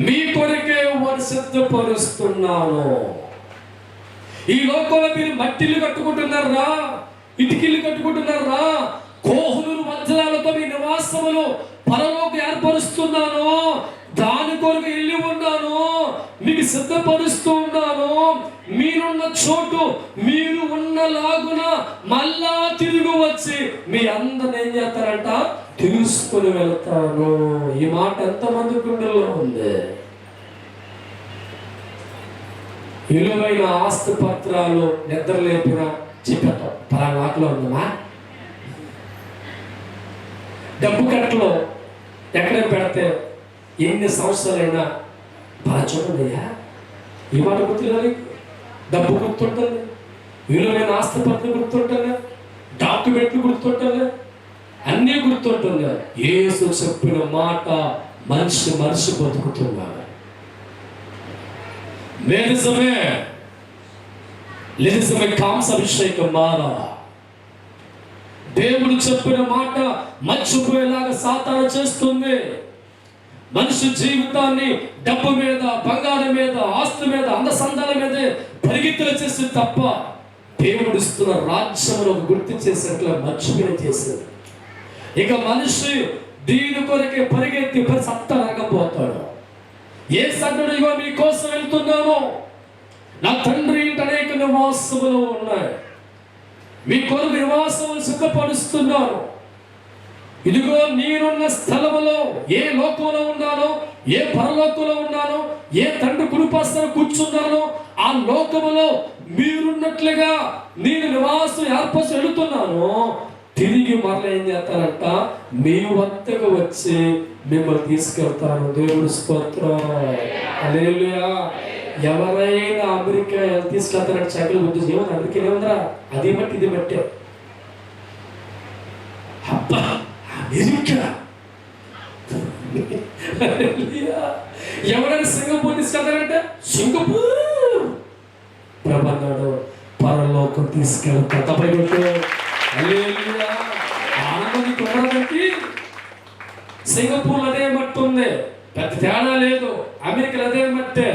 మీ కొరకే వారు సిద్ధపరుస్తున్నాను. ఈ లోకంలో మీరు మట్టిల్లు కట్టుకుంటున్నారా, ఇటుకిల్లు కట్టుకుంటున్నారా? కోహులు వజ్రాలతో మీ నివాసములు పరలోకి ఏర్పరుస్తున్నాను. దాని కొరకు వెళ్ళి ఉన్నాను, మీకు సిద్ధపరుస్తూ ఉన్నాను. మీరున్న చోటు మీరు ఉన్నలాగున మళ్ళా తిరిగి వచ్చి మీ అందరిని ఏం చేస్తారంట? తెలుసుకుని వెళ్తాను. ఈ మాట ఎంతమంది గుండెల్లో ఉంది? విలువైన ఆస్తి పత్రాలు నిద్ర లేపిన చెప్పేస్తాం, పలానా ఆటలో ఉందమ్మా. డబ్బు కట్టలో ఎక్కడ పెడితే ఎన్ని సంవత్సరాలైనా బాగా చూడండియా. ఈ మాట గుర్తురాలి. డబ్బు గుర్తుంటుంది, విలువైన ఆస్తి పత్రం గుర్తుంటుంది, డాక్యుమెంట్లు గుర్తుంటుంది, అన్నీ గుర్తుంటుంది. యేసు చెప్పిన మాట మనిషి బతుకుతున్నాడు. నిజమే కాంసాభిషేకం మారా. దేవుడు చెప్పిన మాట మర్చిపోయేలాగా సాతాను చేస్తుంది. మనిషి జీవితాన్ని డబ్బు మీద, బంగారం మీద, ఆస్తి మీద, అందసందాల మీదే పరిగెత్తులు చేస్తుంది తప్ప దేవుడు ఇస్తున్న రాజ్యమును గుర్తు చేసినట్లు మర్చిపోయి చేశారు. ఇక మనిషి దీని కొరకే పరిగెత్తి సత్తా రాకపోతాడు. ఏ సన్నుడు ఇగో మీకోసం వెళ్తున్నాను, నా తండ్రి ఇంటి అనేక నివాసములు ఉన్నాయి, మీ కొరకు నివాసములు సిద్ధపరుస్తున్నాను. ఇదిగో నేనున్న స్థలములో ఏ లోకంలో ఉన్నానో, ఏ పరలోకంలో ఉన్నానో, ఏ తండ్రి కుడిపాస్తన కూర్చున్నానో ఆ లోకములో మీరున్నట్లుగా నేను నివాసం ఏర్పరిచి వెళుతున్నాను. తిరిగి మరల ఏం చేస్తారంట, మీ వద్దకు వచ్చి మిమ్మల్ని తీసుకెళ్తాను. దేవుడు స్తోత్రం, హల్లెలూయా. ఎవరైనా అమెరికా తీసుకెళ్తారంటే చక్కలు గుర్తు ఏమన్నా అమెరికా ఏముందిరా, అది బట్టి ఇది బట్టే. అబ్బా అమెరికా, ఎవరైనా సింగపూర్ తీసుకెళ్తారంటే సింగపూర్ ప్రభన్నాడు, పరలోకం తీసుకెళ్తా. ఆనందాన్ని కొనడానికి సింగపూర్ అదే మట్టి ఉంది, పెద్ద తేడా లేదు. అమెరికాలో అదే మట్టే.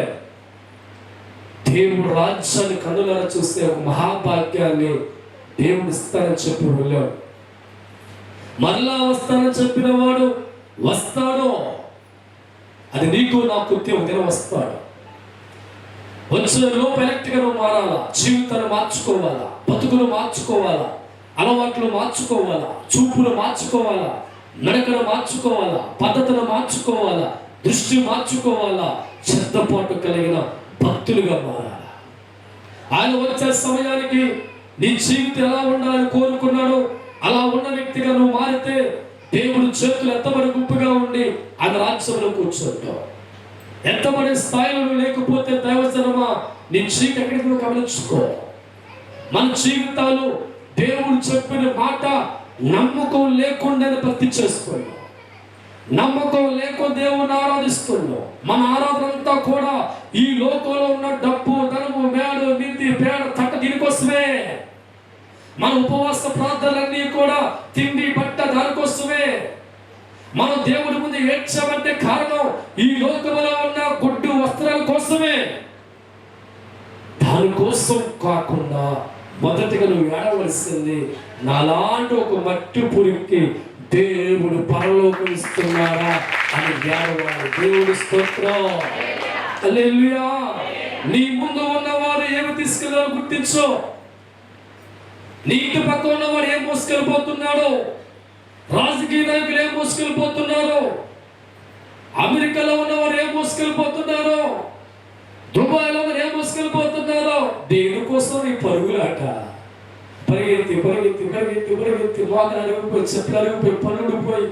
దేవుడు రాజ్యాన్ని కన్నులారా చూస్తే ఒక మహాభాగ్యాన్ని దేవుడు ఇస్తానని చెప్పి వెళ్ళాడు. మరలా వస్తానని చెప్పిన వాడు వస్తాడు. అది నీకు నాకు దిన వస్తాడు. వచ్చిన లోపు ఎలక్ట్గా నువ్వు మారాలా, జీవితాన్ని మార్చుకోవాలా, బతుకులు మార్చుకోవాలా, అలవాట్లు మార్చుకోవాలా, చూపులు మార్చుకోవాలా, నడకను మార్చుకోవాలా, పద్ధతులు మార్చుకోవాలా, దృష్టి మార్చుకోవాలా, శ్రద్ధపాటు కలిగిన భక్తులుగా మారాలా. ఆయన వచ్చే సమయానికి నీ జీవితం ఎలా ఉండాలని కోరుకున్నాడు అలా ఉన్న వ్యక్తిగా నువ్వు మారితే దేవుడు చేతులు ఎత్తబడి గుంపుగా ఉండి ఆయన రాజ్యంలో కూర్చుంటావు. ఎత్తబడే స్థాయిలో లేకపోతే దైవజనమా నీ జీవితం ఎక్కడికి నువ్వు గమనించుకో. మన జీవితాలు దేవుడు చెప్పిన మాట నమ్మకం లేకుండా భక్తి చేసుకున్నాం, నమ్మకం లేకుండా దేవుని ఆరాధిస్తున్నాం. మన ఆరాధన అంతా కూడా ఈ లోకంలో ఉన్న డబ్బు, ధనము, మేడు, నింది, పేడ, తట్ట దీనికోసమే. మన ఉపవాస ప్రార్థనలన్నీ కూడా తిండి, బట్ట దానికోసమే. మనం దేవుడి ముందు ఏడ్చామంటే కారణం ఈ లోకంలో ఉన్న గుడ్డు వస్త్రాల కోసమే. దానికోసం కాకుండా మొదటిగా నువ్వు ఏడవలసింది, నాలాంటి ఒక మట్టి పురికి దేవుడు పరలోకం ఇస్తున్నారా అని ఏడవాలి. దేవుడు స్తోత్రం, హల్లెలూయా. నీ ముందు ఉన్నవారు ఏమి తీసుకెళ్ళాలో గుర్తించు. నీ ఇంటి పక్క ఉన్నవాడు ఏం మోసుకెళ్ళిపోతున్నాడు, రాజకీయ నాయకులు ఏం మోసుకెళ్ళిపోతున్నారు, అమెరికాలో ఉన్నవారు ఏం మోసుకెళ్ళిపోతున్నారు, దుబాయ్లో ఏం మోసుకెళ్ళిపోతున్నారు. దేనికోసం ఈ పరుగులాట. పరిగెత్తి పరిగెత్తి పరిగెత్తి పరిగెత్తి వాకలు అరిగిపోయి, చెట్లు అరిగిపోయి, పళ్ళు ఉడిపోయి,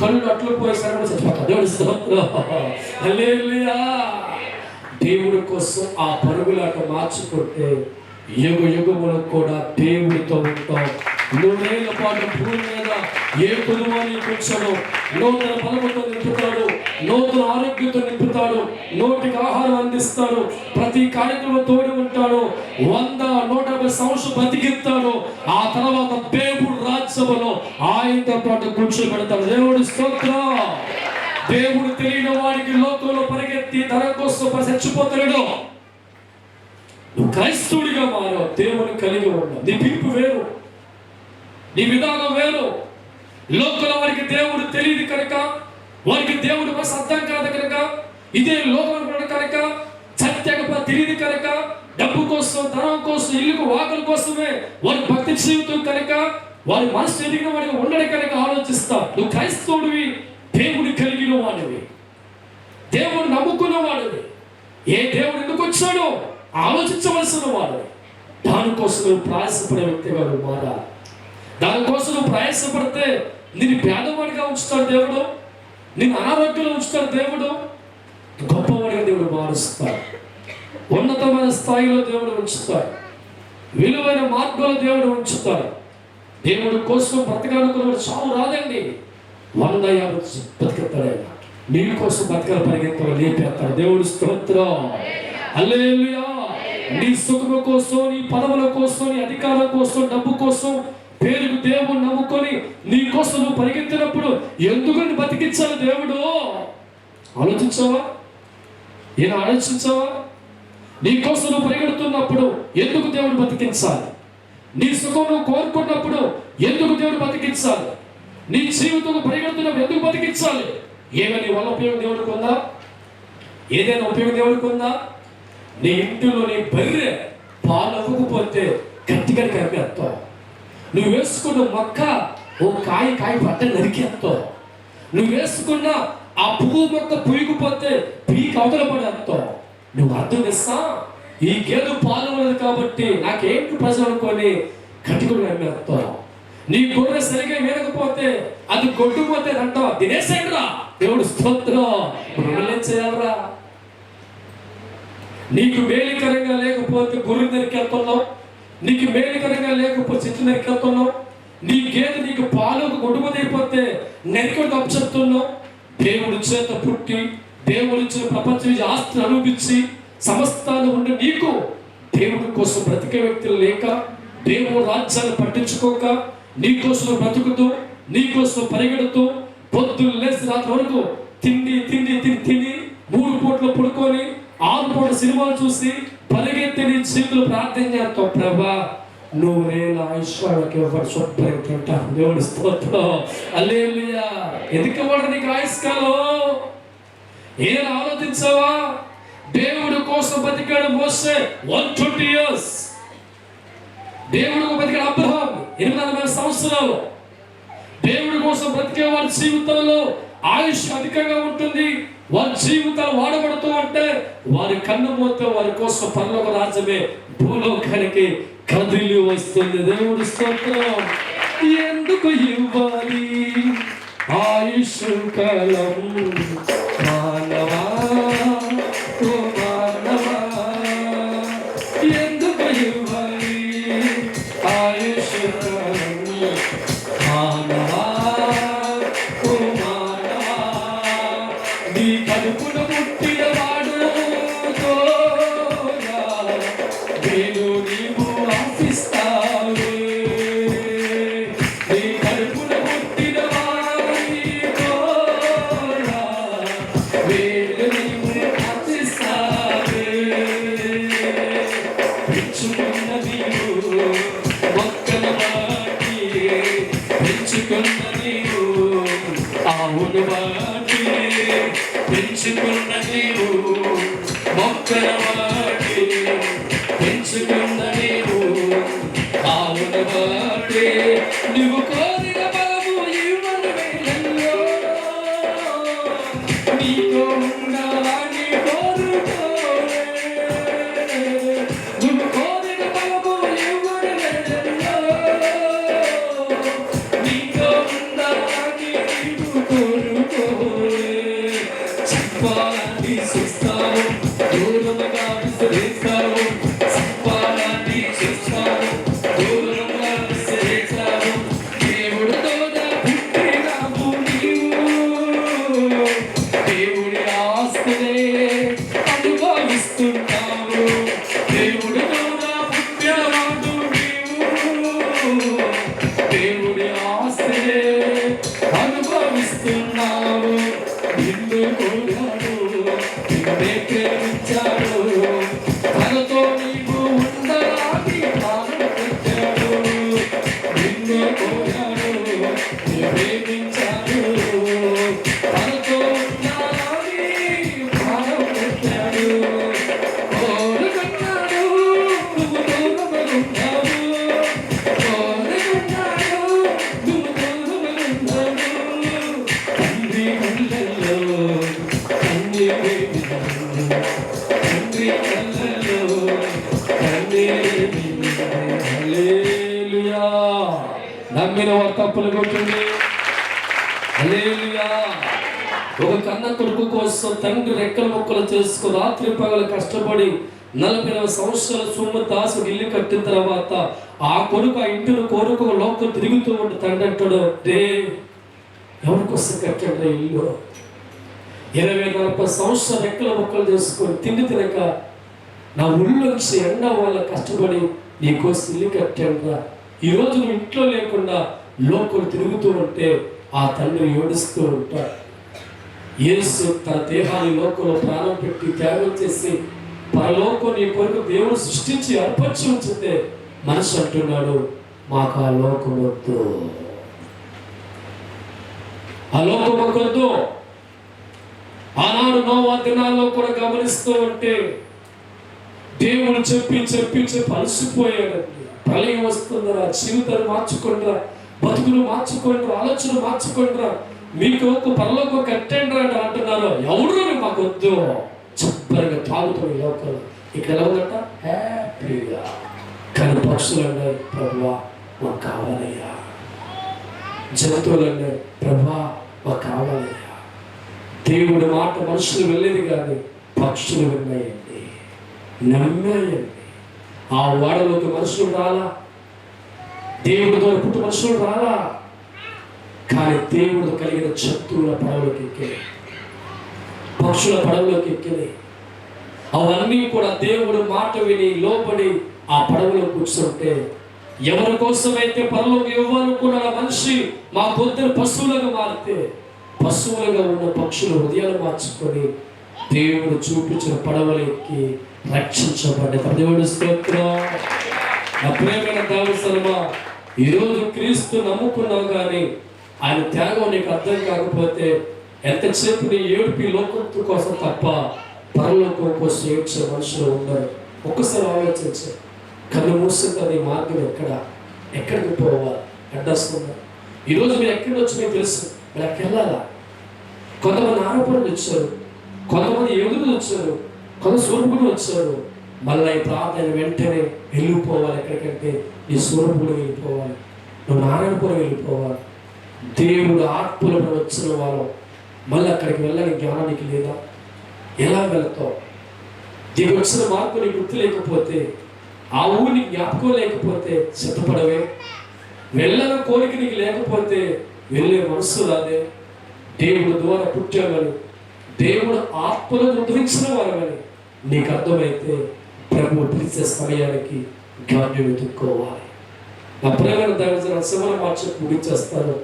కళ్ళు అట్లు పోయి సరే చచ్చిపోతా. దేవుడి స్తోత్రం, హల్లెలూయా. దేవుడి కోసం ఆ పరుగులాట మార్చుకుంటే యుగ యుగములకు కూడా దేవుడితో ఉంటాం. 100 ఏళ్ల పాటు భూమి మీద ఏ కుటుంబాన్ని కూర్చోడు, నూతన బలముతో నింపుతాడు, నూతన ఆరోగ్యంతో నింపుతాడు, నోటికి ఆహారం అందిస్తాడు, ప్రతి కార్యక్రమం తోడి ఉంటాడు, 100-150 సంవత్సరం బతికిస్తాడు. ఆ తర్వాత దేవుడు రాజ్యములో ఆయనతో పాటు కూర్చోబెడతాడు. దేవుడి స్తోత్రం. దేవుడు తెలియని వాడికి లోకంలో పరిగెత్తి ధర కోసం చచ్చిపోతాడు. నువ్వు క్రైస్తవుడిగా మారో, దేవుని కలిగి ఉన్నావు. నీ పిలుపు వేరు, నీ విధానం వేరు. లోకంలో వారికి దేవుడు తెలియదు కనుక, వారికి దేవుడు బస్ అర్థం కాదు కనుక, ఇదే లోకం కనుక, సత్యంగా తెలియదు కనుక, డబ్బు కోసం, ధనం కోసం, ఇల్లుకు వాకుల కోసమే వారి భక్తి జీవితం కనుక, వారి మనసు ఎదిగిన వాడిగా ఉండడం కనుక ఆలోచిస్తా. నువ్వు క్రైస్తవుడివి, దేవుని కలిగిన వాడివి, దేవుడు నమ్ముకున్న వాడివి. ఏ దేవుడు ఎందుకు వచ్చాడో ఆలోచించవలసిన వాడు. దానికోసం నువ్వు ప్రయాసపడే వ్యక్తిగా నువ్వు మారాలి. దానికోసం నువ్వు ప్రయాసపడితే నిన్ను పేదవాడిగా ఉంచుతాడు దేవుడు, నిన్ను అనారోగ్యంలో ఉంచుతాడు దేవుడు, గొప్పవాడిగా దేవుడు మారుస్తాడు, ఉన్నతమైన స్థాయిలో దేవుడు ఉంచుతాడు, విలువైన మార్గంలో దేవుడు ఉంచుతాడు. దేవుడి కోసం బ్రతకాలనుకున్నవాడు చావు రాదండి, 150 బతికెత్తాడు. నీ కోసం బతకాల పరిగెత్తాడు, లేపేస్తాడు. దేవుడి స్తోత్రం, హల్లెలూయా. నీ సుఖము కోసం, నీ పదవుల కోసం, నీ అధికారం కోసం, డబ్బు కోసం, పేరుకు దేవుడు నమ్ముకొని నీ కోసం నువ్వు పరిగెత్తినప్పుడు ఎందుకని బతికించాలి దేవుడు? ఆలోచించావా? ఆలోచించావా? నీ కోసం నువ్వు పరిగెడుతున్నప్పుడు ఎందుకు దేవుడు బతికించాలి? నీ సుఖం నువ్వు కోరుకున్నప్పుడు ఎందుకు దేవుడు బతికించాలి? నీ జీవితం పరిగెడుతున్నప్పుడు ఎందుకు బతికించాలి? ఏమని వల్ల ఉపయోగం దేవుడికి ఉందా? ఏదైనా ఉపయోగం దేవుడికి ఉందా? నీ ఇంటిలో నీ బర్రె పాలు అవ్వకపోతే గట్టిగా కరిపేస్తావు. నువ్వు వేసుకున్న మొక్క ఓ కాయ పట్ట నరికేస్తావు. నువ్వు వేసుకున్న ఆ పువ్వు మొక్క పుయ్యకపోతే పీకి అవతల పడేస్తావు. నువ్వు అర్థం చేస్తా, ఈ గేదె పాలు ఉన్నది కాబట్టి నాకేంటి ప్రజలు అనుకొని కట్టుకుని నమ్మేస్తావు. నీ గొర్రె సరిగా వేయకపోతే అది కొట్టుకుపోతే అంటావు, తినేసేయండిరా దేవుడు స్తోత్రం. ఏం చేయాలరా? నీకు మేలుకరంగా లేకపోతే గొర్రె నరికెళ్తున్నావు, నీకు మేలుకరంగా లేకపోతే చెట్టు నరికెళ్తున్నావు, నీ గేదె నీకు పాలు కొట్టుకుపోతే నరికొడు తప్పు చెప్తున్నావు. దేవుడి చేత పుట్టి దేవుడి ఇచ్చిన ప్రపంచ ఆస్తిని అనుభవించి సమస్తాన్ని ఉండి నీకు దేవుడి కోసం బ్రతికే వ్యక్తులు లేక, దేవుడు రాజ్యాన్ని పట్టించుకోక, నీ కోసం బ్రతుకుతూ, నీ కోసం పరిగెడుతూ, పొద్దున్న లేచి రాత్రి వరకు తిండి 3 పూటలు పడుకొని 6 పూటల సినిమాలు చూసి పరిగెత్తి నీ చేతులు ప్రార్థన చేస్తావు, ప్రభా నువ్వు నేను ఆయుష్కాలకి శుభ్రంగా తింటాను. దేవుడి స్తోత్రం. హల్లెలూయా. ఎందుకు ఇవ్వడు నీకు ఆయుష్కాలం? ఏం ఆలోచించావా? దేవుడి కోసం బతికాడు మోసే 120 years. దేవుడి బతికాడు అబ్రహాం 840 సంవత్సరాలు. దేవుడి కోసం బ్రతికే వారి జీవితంలో ఆయుష్ అధికంగా ఉంటుంది. వారి జీవితాలు వాడబడుతూ ఉంటే వారి కన్ను మూత వారి కోసం పరలోక రాజ్యమే భూలోకానికి కదిలి వస్తుంది. దేవుడి స్తోత్రం. ఎందుకు ఇవ్వాలి ఆయుష్ కాలం మానవా, ఓ మానవా, ఎందుకు ఇవ్వాలి ఆయుష్ కాలం మానవా, ఓ మానవా, నీ కడుపున పుట్టిన వాడు నేను నీవు ఆశిస్తావే, నీ కడుపున పుట్టిన వాడి వేలు నీవు ఆశిస్తావే, పెంచుకున్న నీవు మొక్కల వాటి, పెంచుకున్న నీవు ఆవును వాటి, పెంచుకున్న నీవు మొక్కల వాటి, పెంచుకున్న నీవు ఆవున వాటి, నువ్వు కోరిన బలము ఇవ్వను వేళల్లో నీతో ఉండాలని కోరుకోలే, నువ్వు కోరిన బలము ఇవ్వను వేళల్లో నీతో ఉండాలని నీవు కోరుకోలే, చెప్పాలని చూస్తావు దూరముగా విసిరేస్తావు, సంపాలని చూస్తావు దూరంగా విసిరేస్తావు, దేవుడితో పుట్టినావు నీవు, దేవుడి ఆస్తినే అనుభవిస్తున్నావు, దేవుడితో పుట్టినవాడు నీవు, దేవుడి ఆస్తినే అనుభవిస్తున్నావు. నిన్ను కోరాడు, నిన్నే ప్రేమించాడు, తనతో నీవు ఉండాలని ప్రాణం పెట్టాడు, నిన్ను కోరాడు, నిన్ను ప్రేమించాడు, తనతో ఉండాలని ప్రాణం పెట్టాడు, కోరుకున్నాడు నువ్వు దూరమనున్నావు, కోరుకున్నాడు నువ్వు దూరమనున్నావు, తండ్రి గుండెల్లో తండ్రి నమ్మిన వారు తప్పులు కొట్టింది. హల్లెలూయా. ఒక కన్న కొడుకు కోసం తండ్రి రెక్కల మొక్కలు చేసుకుని రాత్రి పగలు కష్టపడి 40 సంవత్సరాల సొమ్ము దాసు ఇల్లు కట్టిన తర్వాత ఆ కొడుకు ఆ ఇంటిని కోరుకు లోకం తిరుగుతూ ఉంటే తండ్రి అంటాడు, రే ఎవరి కోసం కట్టాడు ఇల్లు? 20-40 సంవత్సరాలు రెక్కల మొక్కలు చేసుకొని తిండి తినక నా ఊళ్ళోంచి ఎండ వాళ్ళ కష్టపడి నీకోసం ఇల్లు కట్టాడురా. ఈరోజు నువ్వు ఇంట్లో లేకుండా లోకలు తిరుగుతూ ఉంటే ఆ తండ్రి ఏడుస్తూ ఉంటాడు. యేసు తన దేహాన్ని లోకంలో ప్రాణం పెట్టి త్యాగం చేసి పరలోకం నీ కొరకు దేవుడు సృష్టించి అర్పించి ఉంచితే మనసు అంటున్నాడు, మాకు ఆ లోకం వద్దు, ఆ లోకం వద్దు. ఆనాడు నోవా దినాల్లో కూడా గమనిస్తూ ఉంటే దేవుడు చెప్పి చెప్పి చెప్పి అలసిపోయాడండి. ప్రళయం వస్తుందరా, జీవితాలు మార్చుకుంటారా, బతుకులు మార్చుకుంటారా, ఆలోచన మార్చుకుంటారా, మీకు ఒక పరలోకం కట్టండి అని అంటున్నారు. ఎవరు మాకు వద్దు, చెప్పరిగా తాగుతాడు ఈ లోకంలో. ఇక్కడ ఎలా ఉందంట, హ్యాపీగా. కానీ పక్షులు అన్నాయి, ప్రభువా మాకు కావాలయ్యా. జంతువులు అన్నాయి, ప్రభువా మాకు కావాలయ్యా. దేవుడి మాట మనుషులు వెళ్ళేది కానీ పక్షులు విన్నాయండి, నమ్మాయండి. ఆ వాడలోకి మనుషులు రాలా, దేవుడి ద్వారా పుట్టు మనుషులు రాలా. కానీ దేవుడు కలిగిన జంతువుల పడవలోకి ఎక్కినాయి, పక్షుల పడవలోకి ఎక్కినాయి. అవన్నీ కూడా దేవుడు మాట విని లోపడి ఆ పడవలో కూర్చుంటే, ఎవరి కోసమైతే పరలోకి ఇవ్వాలనుకున్న మనిషి మా కొద్దిని పశువులుగా మారితే, పశువులుగా ఉన్న పక్షులు హృదయాలు మార్చుకొని దేవుడు చూపించిన పడవలు ఎక్కి రక్షించబడ్డ దేవుడు స్తోత్రం. నా ప్రేమైన దావసరమా, ఈరోజు క్రీస్తు నమ్ముకున్నావు కానీ ఆయన త్యాగం నీకు అర్థం కాకపోతే ఎంతసేపు నీ ఏడుపి లోకం కోసం తప్ప పరలోకం కోసం ఏడ్చే మనుషులు ఉన్నారు. ఒక్కసారి ఆలోచించే, కళ్ళు మూస్తుంటే నీ మార్గం ఎక్కడికి పోవాలి, అడ్డొస్తున్నారు. ఈరోజు మీరు ఎక్కడి వచ్చి మీకు తెలుసు, మీరు ఎక్కడికి వెళ్ళాలా. కొంతమంది ఆరోపణలు వచ్చారు, కొంతమంది ఎదురు వచ్చారు, కొంత స్వరూపుడు వచ్చారు. మళ్ళీ ఈ ప్రార్థన వెంటనే వెళ్ళిపోవాలి. ఎక్కడికంటే నీ స్వరూపుడు వెళ్ళిపోవాలి, నువ్వు నారాయణపురం వెళ్ళిపోవాలి. దేవుడు ఆత్మలను వచ్చిన వాళ్ళు మళ్ళీ అక్కడికి వెళ్ళని జ్ఞానానికి లేదా? ఎలా వెళ్తావు? దీనికి వచ్చిన మార్పు నీకు గుర్తు లేకపోతే, ఆ ఊరిని జ్ఞాపకం లేకపోతే సిద్ధపడవే. వెళ్ళని కోరిక నీకు లేకపోతే వెళ్ళే మనస్సు రాదే. దేవుడు ద్వారా పుట్టామని, దేవుడు ఆత్మలను ఉద్ధరించిన వారమని నీకు అర్థమైతే ప్రభువు పిలిచే సమయానికి జ్ఞానం వెతుక్కోవాలి. నా ప్రేమను దైవజన శివన మార్చి ముగించేస్తాను.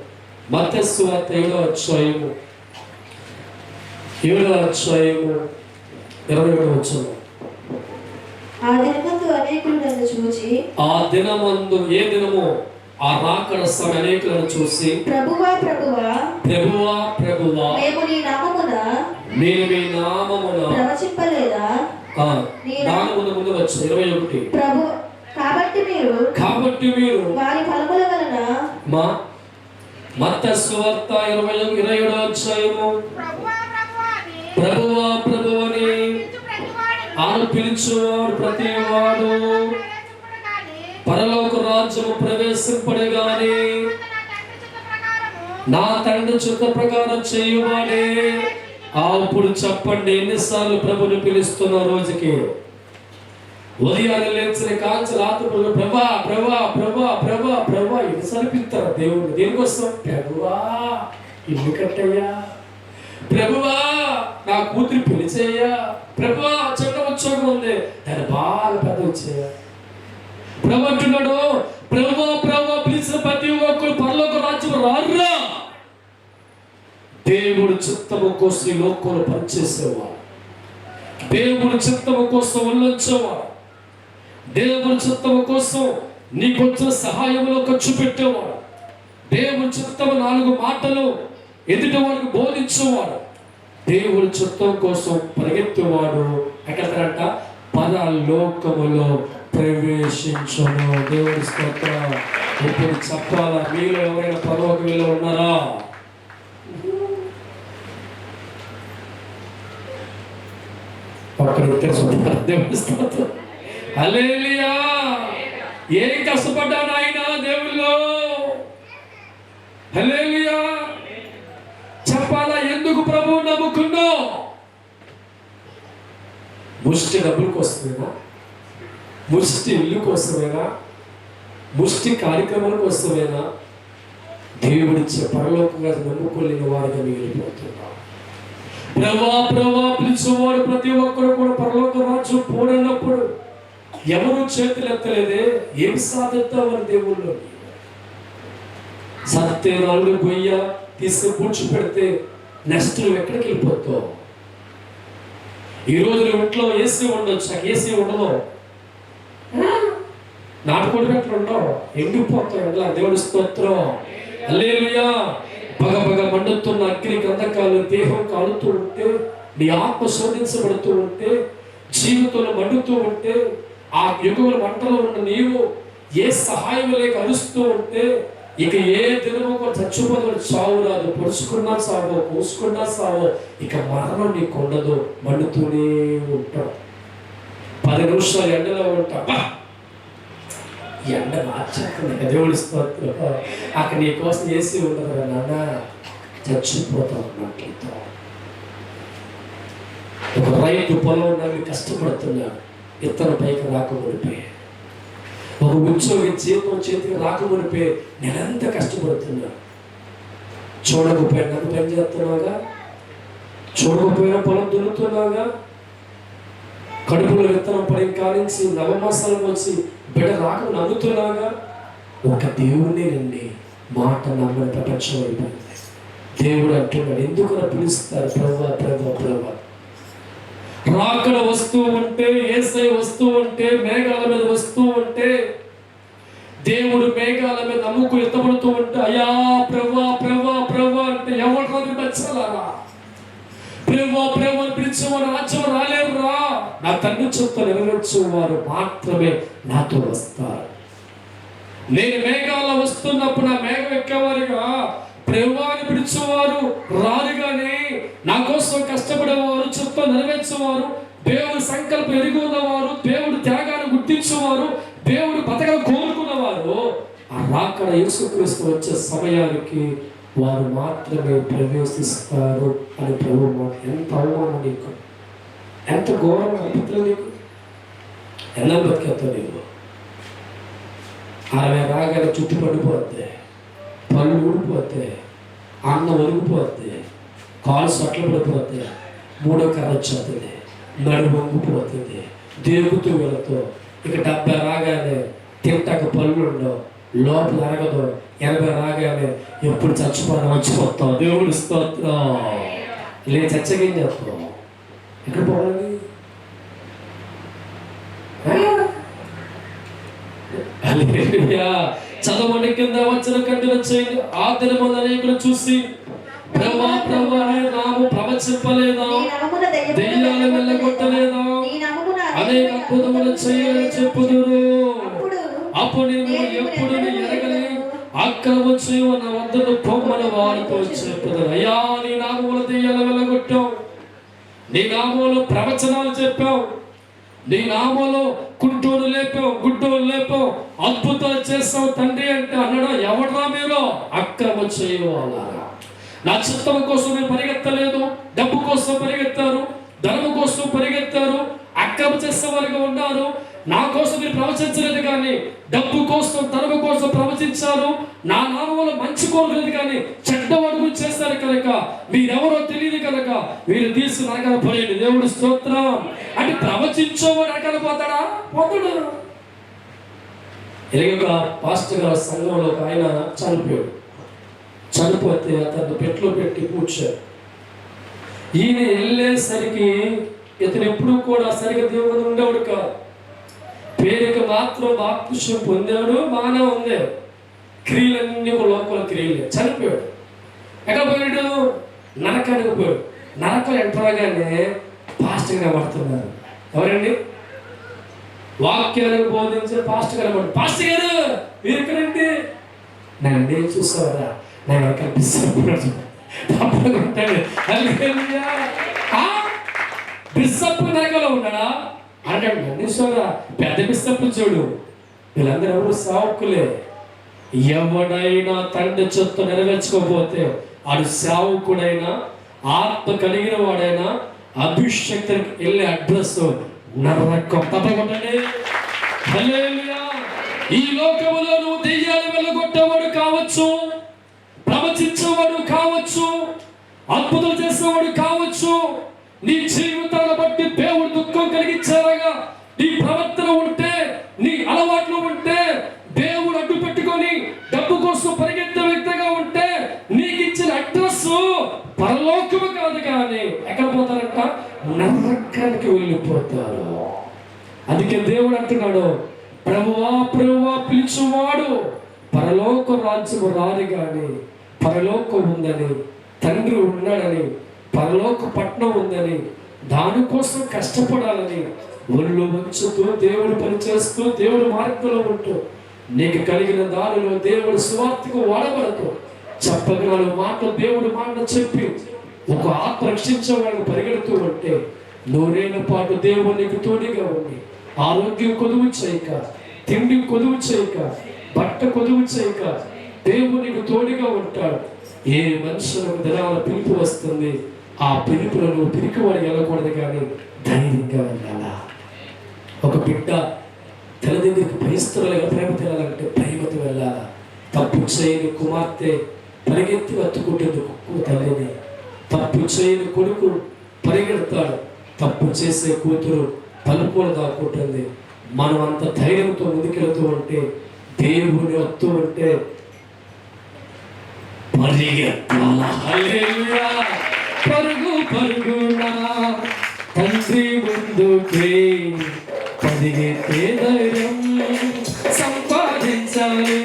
మత్తయి సువార్త 7వ అధ్యాయము 27వ వచనం. ఆ దినమందు, ఏ దినము? ఆ రాకడ సమయ అనేకులను చూసి, ప్రభువా ప్రభువా ప్రభువా ప్రభువా మేము నీ నామమున నేను మీ నామమున ప్రవచింపలేదా? ముందు వచ్చు 21. ప్రభు కాబట్టి మీరు వారి ఫలముల వలన మత్తయి సువార్త 27వ అధ్యాయము ప్రభువా ప్రభువని ఆను పిలిచేవాడు ప్రతి వాడు పరలోక రాజ్యము ప్రవేశింపడగానే నా తండ్రి చిత్త ప్రకారం చేయువాడే. అప్పుడు చెప్పండి, ఎన్నిసార్లు ప్రభుని పిలుస్తున్న రోజుకి? ఉదయాన్ని లేచిన కాల్చి రాత్రి ప్రభా ప్రభా ప్రభా ప్రభా ప్రభా ఎన్నిసార్లు పిలుస్తారు దేవుడు? దేనికోసం? ప్రభువా ఇల్లు కట్టయ్యా, ప్రభువా నా కూతురు పెళ్లి చేయ్యా, ప్రభువా చిన్న ఉద్యోగం ఉంది దాన్ని బాగా పెద్ద వచ్చేయా. ప్రభు అంటున్నాడు, ప్రభువా ప్రభువా పిలిచిన ప్రతి ఒక్కరు పరలోక రాజ్యం రారురా. దేవుడు చిత్తము కోసం ఈ లోకంలో పనిచేసేవాడు, దేవుడు చిత్తము కోసం ఉల్లంచేవాడు, దేవుడి చిత్తము కోసం నీకు వచ్చిన సహాయంలో ఖర్చు పెట్టేవాడు, దేవుడి చిత్తము 4 మాటలు ఎదుటి వాడికి బోధించేవాడు, దేవుడి చిత్తం కోసం పరిగెత్తేవాడు ఎక్కడంట పరలోకములో ప్రవేశించును. దేవుడి స్తోత్రం. ఇప్పుడు చెప్పాలా, మీలో ఎవరైనా పరలోక వీళ్ళు ఉన్నారా? దేవుడి స్తోత్రం. హల్లెలూయా. ఏం కష్టపడ్డాను ఆయన దేవుళ్ళు. హల్లెలూయా. చెప్పాలా, ఎందుకు ప్రభువు నమ్ముకున్నావు? ముష్టి డబ్బుల కోసమేనా? ముష్టి ఇల్లు కోసమేనా? ముష్టి కార్యక్రమాల కోసమేనా? దేవుడిచ్చే పరలోకంగా నమ్ముకోలేని వారిగా మిగిలిపోతున్నాం. ప్రభా ప్రభా పిలిచేవాడు ప్రతి ఒక్కరు కూడా పరలోక రాజ్యం పోడన్నప్పుడు ఎవరు చేతులు ఎత్తలేదే. ఏమి సాధిద్దామని దేవుళ్ళు సత్యనాడు గొయ్య తీసుకుని పూడ్చిపెడితే నెక్స్ట్ నువ్వు ఎక్కడికి వెళ్ళిపోతావు? ఈరోజు నువ్వు ఇంట్లో ఏసీ ఉండొచ్చు, నాకు ఏసీ ఉండదు. నాటుకోడి పెట్టలు ఉండవు, ఎండిపోతాయి. ఎలా దేవుడి స్తోత్రం, హల్లెలూయా. పగ మండుతున్న అగ్ని గంధకాలు దేహం కాలుతూ ఉంటే, నీ ఆత్మ శోధించబడుతూ ఉంటే, జీవితంలో మండుతూ ఉంటే, ఆ యుగముల మంటలో ఉన్న నీవు ఏ సహాయం లేక అరుస్తూ ఉంటే, ఇక ఏ దినము కూడా చచ్చిపోతున్న చావు రాదు. పొడుచుకున్నా సావో, కోసుకున్నా సావో, ఇక మరణం నీకు ఉండదు. మండుతూనే ఉంటావు. 10 నిమిషాలు ఎండలో ఉంటా, ఎండ మార్చేస్తుంది దేవుడి స్తోత్రం. అక్కడ నీ కోసం చేసి ఉండదు కదా నాన్న, చచ్చిపోతావు అన్నట్లతో. ఒక రైతు పొలం నమ్మి కష్టపడుతున్నాడు, ఇత్తనం పైకి రాకముడిపోయి. ఒక ఉద్యోగి జీతం చేతికి రాకముడిపోయి నెలంతా కష్టపడుతున్నాడు. చూడకపోయినా నన్ను పని చేస్తున్నావుగా, చూడకపోయినా పొలం దున్నుతున్నావుగా, కడుపులో విత్తనం పడి కానించి 9 మాసాలు వచ్చి బిడ్డ రాక నవ్వుతున్నాగా. ఒక దేవుణ్ణి నండి మాట నమ్మని ప్రపంచం అయిపోయింది. దేవుడు అంటున్నాడు, ఎందుకు పిలుస్తారు ప్రభా ప్రభా ప్రభా. రాకడ వస్తూ ఉంటే, యేసయ్య వస్తూ ఉంటే, మేఘాల మీద వస్తూ ఉంటే, దేవుడు మేఘాల మీద నమ్ముకు ఎత్తబడుతూ ఉంటే, అయ్యా ప్రభా ప్రభా ప్రభా అంటే ఎవరు నచ్చాలరా? ప్రభా ప్రభా పిలిచేవారు రాజ్యం రాలేవురా. నా తండ్రి చెప్తా నెరవేర్చేవారు మాత్రమే నాతో వస్తారు. నేను మేఘాల వస్తున్నప్పుడు నా మేఘం ఎక్కేవారుగా ప్రభువాని పిలిచేవారు రారు. కానీ నా కోసం కష్టపడేవారు, చెప్తా నెరవేర్చేవారు, దేవుడు సంకల్పం ఎరిగి ఉన్నవారు, దేవుడు త్యాగాన్ని గుర్తించేవారు, దేవుడు బతకలు కోరుకున్నవారు, ఆ రాకడ యేసుక్రీస్తు వచ్చే సమయానికి వారు మాత్రమే ప్రవేశిస్తారు అని ప్రభు మాట. ఎంత అవమానం నీకు, ఎంత ఘోరం అనిపిస్తుంది నీకు. ఎలా బతికేస్తావు నీవు? 60 రాగానే చుట్టు పడిపోద్ది, పళ్ళు ఊడిపోతే, అన్నం ఒరిగిపోద్ది, కాలు సొట్లు పడిపోతే, 3వ కర్ర వచ్చేస్తుంది, నడు వంగిపోతుంది, దేగుతూ వెళుతూ. ఇక 70 రాగానే తింటాక పళ్ళు ఉండవు, లోపల అరగదు. 80 రాగానే ఎప్పుడు చచ్చిపోయినా వచ్చిపోతాం. దేవుడి స్తోత్రం. లే చచ్చగేం చేస్తాం, ఎక్కడ పోవాలి? చదవండి, కింద వచ్చిన కంటిన చేయండి. ఆ దినమందు అనేకులు చూసి ప్రభా ప్రభా నాము ప్రవచింపలేదా, దెయ్యాలు వెళ్ళగొట్టలేదా, అనేక అద్భుతములు చేయాలని చెప్పుదురు. అప్పుడు నేను ఎప్పుడు ఎరగలే అక్రమ చేయు నా వద్దకు పొమ్మని వారితో చెప్పుదురు. అయ్యా నీ నామముల దెయ్యాలు వెళ్ళగొట్టావు, నీ నామములో ప్రవచనాలు చెప్పావు, నీ నామములో కుంటోడు లేపావు, గుడ్డోడు లేపావు, అద్భుతాలు చేస్తావు తండ్రి అంటే అన్నాడు. ఎవడరా మీరు? అక్రమ చేయవాళ్ళారా. నా చిత్తము కోసం మీరు పరిగెత్తలేదు, డబ్బు కోసం పరిగెత్తారు, ధనము కోసం పరిగెత్తారు, అక్రమ చేసేవారుగా ఉన్నారు. నా కోసం మీరు ప్రవచించలేదు కానీ డబ్బు కోసం, ధనము కోసం ప్రవచించారు. నా నామములో మంచి కోరలేదు కానీ చెడ్డ అడుగు చేస్తారు కనుక మీరెవరో తెలియదు కనుక మీరు తీసి నరకన పోయండి. దేవుడు స్తోత్రం. అంటే ప్రవచించేవాడు నరకన పోతాడా? పోతాడు. ఇలాగ పాస్టర్ గారు సంఘంలో ఒక ఆయన చనిపోయాడు. చనిపోతే అతను పెట్లో పెట్టి కూర్చాడు. ఈయన వెళ్ళేసరికి ఇతను ఎప్పుడు కూడా సరిగ్గా దేవుడు ఉండేవాడు కాదు. పేరుకి మాత్రం బాప్తిస్మం పొందాడు, బాగానే ఉంది, క్రియలన్నీ లోపల క్రియలే. చనిపోయాడు. ఎక్కడ పోయాడు? నరకానికి పోయాడు. నరకం ఎంటర్ అవగానే పాస్టర్ గారు పడుతున్నారు. ఎవరండి? వాక్యాలను బోధించే పాస్టర్ గారు పడు. పాస్టర్ గారు మీరు ఎక్కడండి? నన్ను ఏం చూస్తావరా? నేను కనిపిస్తాను. బిషప్ నరకలో ఉన్నాడా అంటాడు. నన్ను పెద్ద బిషప్ చూడు, వీళ్ళందరూ ఎవరు సావుకులే. ఎవడైనా తండ్రి చెత్త నెరవేర్చుకోకపోతే ఆడు సేవకుడైనా, ఆత్మ కలిగిన వాడైనా, అభిషక్తునికి వెళ్ళే అడ్రస్ నరకం. తప్పకుండా హల్లెలూయా. ఈ లోకములో నువ్వు దెయ్యాలు వెళ్ళగొట్టేవాడు కావచ్చు, ప్రవచించేవాడు కావచ్చు, అద్భుతం చేసేవాడు కావచ్చు. నీ జీవితాన్ని బట్టి దేవుడు దుఃఖం కలిగించారగా నీ ప్రవర్తన ఉంటే, నీ అలవాట్లు ఉంటే, దేవుడు అడ్డు పెట్టుకొని డబ్బు కోసం పరిగెత్తే వ్యక్తిగా ఉంటే, నీకు ఇచ్చిన అడ్రస్ పరలోకము కాదు. కానీ ఎక్కడ పోతారంట? నరకానికి వెళ్ళిపోతారు. అందుకే దేవుడు అంటున్నాడు, ప్రభువా ప్రభువా పిలుచువాడు పరలోక రాజ్యము రాని కానీ పరలోకం ఉందని, తండ్రి ఉన్నాడని, పరలోక పట్నం ఉందని, దానికోసం కష్టపడాలని ఒళ్ళు వంచుతూ దేవుడు పనిచేస్తూ దేవుడు మార్గంలో ఉంటూ నీకు కలిగిన దానిలో దేవుడు సువార్తకు వాడబడుతూ చెప్పగల మాటలు దేవుడు మాటలు చెప్పి ఒక ఆత్మ రక్షించేవాడిని పరిగెడుతూ ఉంటే నూరేళ్ల పాటు దేవుడు నీకు తోడుగా ఉండి ఆరోగ్యం కొదువు చేయక, తిండి కొదువు చేయక, బట్ట కొదువు చేయక దేవునికి తోడుగా ఉంటాడు. ఏ మనుషులకు దినాల పిలుపు వస్తుంది, ఆ పిలుపులో నువ్వు పిరికివాడు వెళ్ళకూడదు కానీ ధైర్యంగా వెళ్ళాలా. ఒక బిడ్డ తన దగ్గరికి భయస్తులుగా ప్రేమ తినాలంటే ప్రేమతో వెళ్ళాలా. తప్పు చేయని కుమార్తె పరిగెత్తి వత్తుకుంటుంది తల్లిని, తప్పు చేయని కొడుకు పరిగెడతాడు, తప్పు చేసే కూతురు తలుపులు దాక్కుంటుంది. మనం అంత ధైర్యంతో ముందుకెళ్తూ ఉంటే, దేవుని వస్తూ ఉంటే పరుగు పరుగునా తండ్రి ముందుకే పరిగెత్తే ధైర్యం సంపాదించాలి.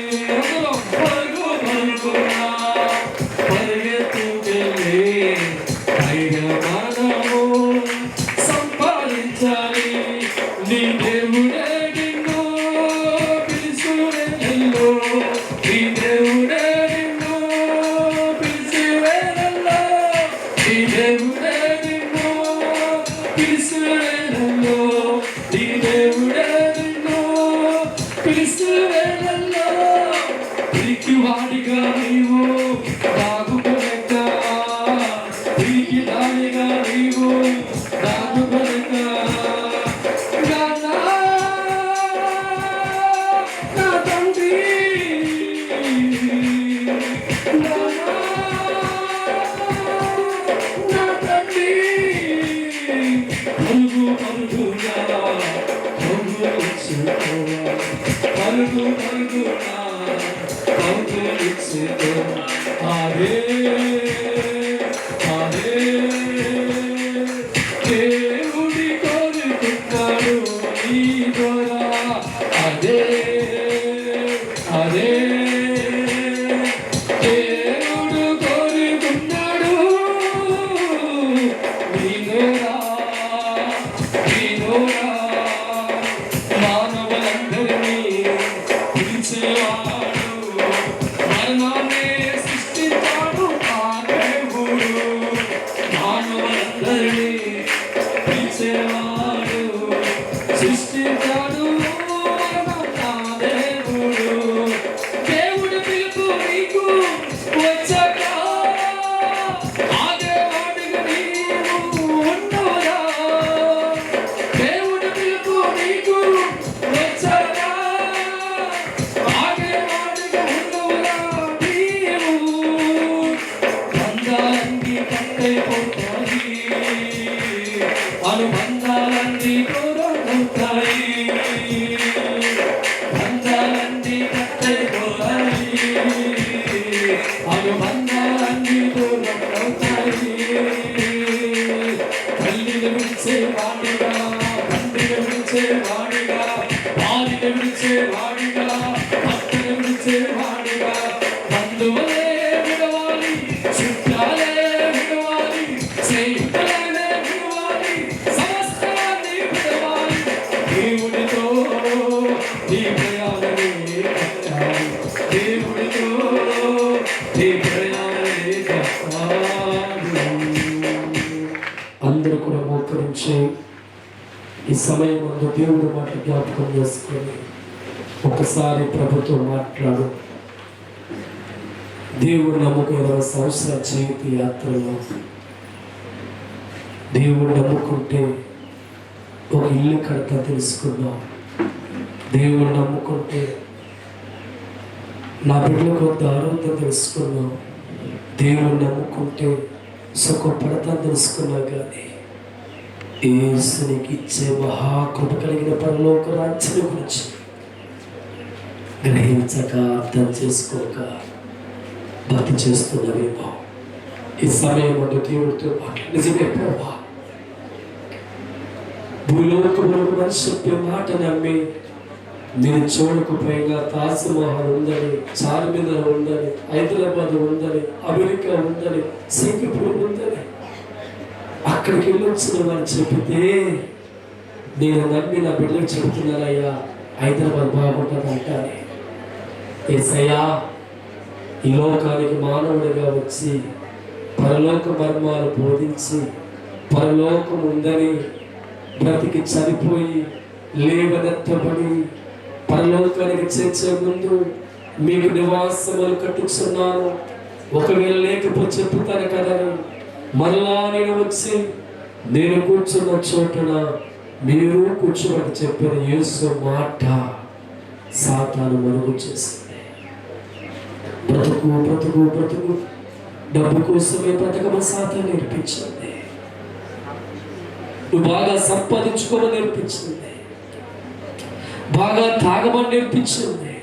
పరుగు పరుగునా పరిగెత్తుకెళ్ళి ధైర్యమానము సంపాదించాలి. నీ దేవుడే నిన్ను పిలుచువేళల్లో, నీ దేవుడే నిన్ను పిలుచువేళల్లో, నీ దేవుడే నిన్ను పిలుచువేళల్లో, నీ దేవుడే నిన్ను పిలుచువేళల్లో. పిరికివాడిగా నీవు దాగుకొనక, పిరికిదానిగా నీవు దాగుకొనక, పరుగు పరుగునా కౌగులించుకో. అదే అదే దేవుడి కోరుకున్నాడు నీ ద్వారా, అదే అదే దేవుడు కోరుకున్నాడు నీ ద్వారా, నీ ద్వారా. మానవులందరినీ పిలిచేవాడు, మరణాన్ని సృష్టించాడు ఆ దేవుడు. మానవులందరినీ పిలిచేవాడు, సృష్టించాడు ఆ దేవుడు. దేవుడు పిలుపు నీకు వచ్చాక ఆగేవాడిగా నీవు ఉండవురా. దేవుడు పిలుపు నీకు వచ్చాక ఆగేవాడిగా ఉండవురా నీవు. బంధాలన్నీ కట్టయిపోతాయి, అనుబంధాలన్నీ దూరమవుతాయి. బంధాలన్నీ కట్టయిపోతాయి, అనుబంధాలన్నీ దూరమవుతాయి. తల్లిని విడిచే వాడిగా, తండ్రిని విడిచే వాడిగా, భార్యని విడిచే వాడిగా, భర్తని విడిచే వాడిగా, బంధువులే విడవాలి, చుట్టాలే విడవాలి, స్నేహితులనే విడవాలి, సమస్తాన్ని విడవాలి. దేవుడితో నీ ప్రయాణమే కట్టాలి, దేవుడితో నీ ప్రయాణమే కట్టాలి. అందరూ కూడా మోకరించి ఈ సమయం ముందు దేవుడు మాట జ్ఞాపకం చేసుకొని ఒకసారి ప్రభుతో మాట్లాడు. దేవుడు నమ్ముకు 20 సంవత్సరాల జీవిత యాత్రలో దేవుడు నమ్ముకుంటే ఒక ఇల్లు కడతా తెలుసుకున్నాం. దేవుడు నమ్ముకుంటే నా బిడ్డలకు కొంత ఆరోగ్యం తెలుసుకున్నాం. దేవుడు నమ్ముకుంటే సుఖపడతా తెలుసుకున్నా. కానీ యేసునికి ఇచ్చే మహాకృప కలిగిన పరలోక రాజ్యం గురించి గ్రహించక, అర్థం చేసుకోక భక్తి చేస్తున్నవేమో. ఈ సమయం ముందు దేవుడితో నిజమే ప్రభా, భూలోకములకు మనిషి మాట నమ్మి మీరు చూడకపోయినా తాజ్మహల్ ఉందని, చార్మినార్ ఉందని, హైదరాబాద్ ఉందని, అమెరికా ఉందని, సింగపూర్ ఉందని అక్కడికి వెళ్ళొచ్చిన వారు చెబితే నేను నమ్మి నా బిడ్డలకు చెబుతున్నానయ్యా హైదరాబాద్ బాగుంటుంది అంటానే. యేసయ్యా ఈ లోకానికి మానవుడిగా వచ్చి పరలోక మర్మాలు బోధించి పరలోకం ఉందని బ్రతికి చనిపోయి లేవనెత్తబడి పరలోకానికి చేర్చే ముందు మీకు నివాసములు కట్టుచున్నాను, ఒకవేళ లేకపోతే చెప్తాను కదా, మరలా నేను వచ్చి నేను కూర్చున్న చోటున మీరు కూర్చోమని చెప్పిన యేసు మాట సాతాను మరుగు చేసింది. బ్రతుకు బ్రతుకు బ్రతుకు డబ్బు కోసమే బ్రతకమని సాతాను నేర్పించింది. నువ్వు బాగా సంపాదించుకోమని నేర్పించింది, బాగా తాగమని నేర్పించింది,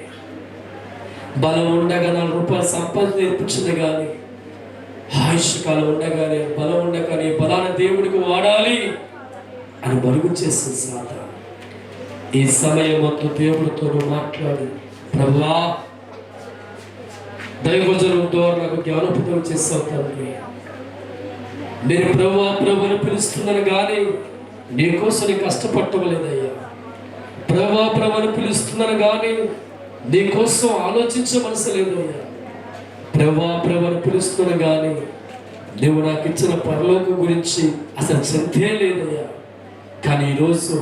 బలం ఉండగా 4 రూపాయలు సంపాదన నేర్పించింది. కానీ ఆయుష్కాలం ఉండగానే బలం ఉండగానే బలాన్ని దేవుడికి వాడాలి అని మరుగు చేసింది సాతాను. ఈ సమయం మొత్తం దేవుడితో మాట్లాడి, ప్రభువా దైవజనం ద్వారా నాకు జ్ఞానోపదం చేస్తావు తండ్రి, నేను ప్రభువా ప్రభుని పిలుస్తున్నాను కానీ నీకోసం నీ కష్టపడటం లేదయ్యా. ప్రభువా ప్రభుని పిలుస్తున్నాను కానీ నీకోసం ఆలోచించే మనసు లేదయ్యా. ప్రభువా ప్రభుని పిలుస్తున్నాను కానీ నువ్వు నాకు ఇచ్చిన పరలోకం గురించి అసలు చింతే లేదయ్యా. కానీ ఈరోజు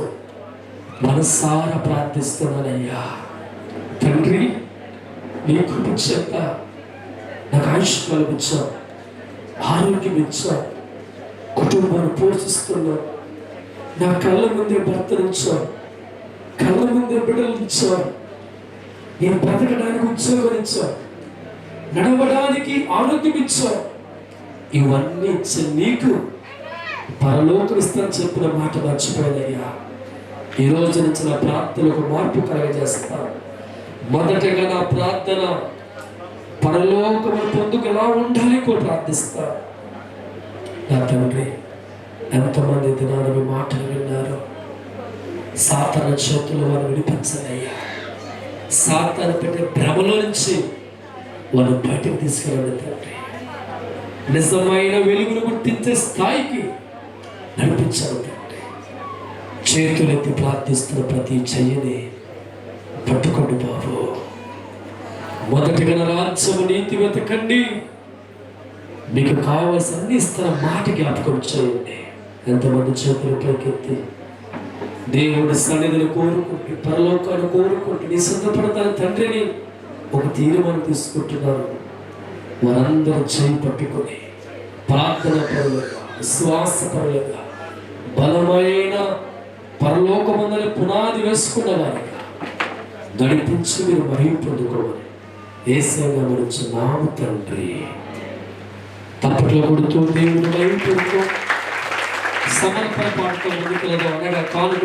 మనసారా ప్రార్థిస్తున్నానయ్యా, తండ్రి నీ కృప చేత నాకు ఆయుష్కాలం ఇచ్చావు, ఆరోగ్యం ఇచ్చావు, కుటుంబాన్ని పోషిస్తున్నావు, నా కళ్ళ ముందే భర్తనిచ్చావు, కళ్ళ ముందే బిడ్డలు ఇచ్చావు, నేను బ్రతకడానికి ఉద్యోగం ఇచ్చావు, నడవడానికి ఆరోగ్యం ఇచ్చావు. ఇవన్నీ ఇచ్చే నీకు పరలోకం ఇస్తాను చెప్పిన మాట మర్చిపోయానయ్యా. ఈ రోజు నుంచి నా ప్రార్థనకు మార్పు కలగజేస్తాను. మొదటగా నా ప్రార్థన పరలోకము పొందుకు ఎలా ఉండాలి కూడా ప్రార్థిస్తాను. నా తండ్రి, ఎంతమంది దినాలు మీ మాటలు విన్నారు, సాతాను చేతుల్లో వారు విడిపించనయ్యా. సాతాను పెట్టే భ్రమలో నుంచి వారు బయటకు తీసుకెళ్ళండి తండ్రి. నిజమైన వెలుగును గుర్తించే స్థాయికి నడిపించాలి తండ్రి. చేతులెత్తి ప్రార్థిస్తున్న ప్రతి చెయ్యని పట్టుకోండి బాబు. మొదటిగా నా రాజ్యము నీతి వెతకండి, మీకు కావాల్సిన అన్ని ఇస్తున్న మాట జ్ఞాపకం చేయండి. ఎంతమంది చేతులు పైకెత్తి దేవుడి సన్నిధిని కోరుకుంటూ పరలోకాన్ని కోరుకుంటూ నీ సిద్ధపడతాను తండ్రిని ఒక తీర్మానం తీసుకుంటున్నారు. వారందరూ చేయి పట్టుకొని ప్రార్థన పరులుగా, విశ్వాస పరులుగా, బలమైన పరలోకమందని పునాది వేసుకున్న వారిగా నడిపించి మీరు మహిమ పొందుకోవాలి. యేసయ్య గురించి నాము తండ్రి. తప్పట్లో కొడుతూ దేవుడు మహిమ పొందుకో. సమర్పణ పాటతో ముందుకు అనగా కాలు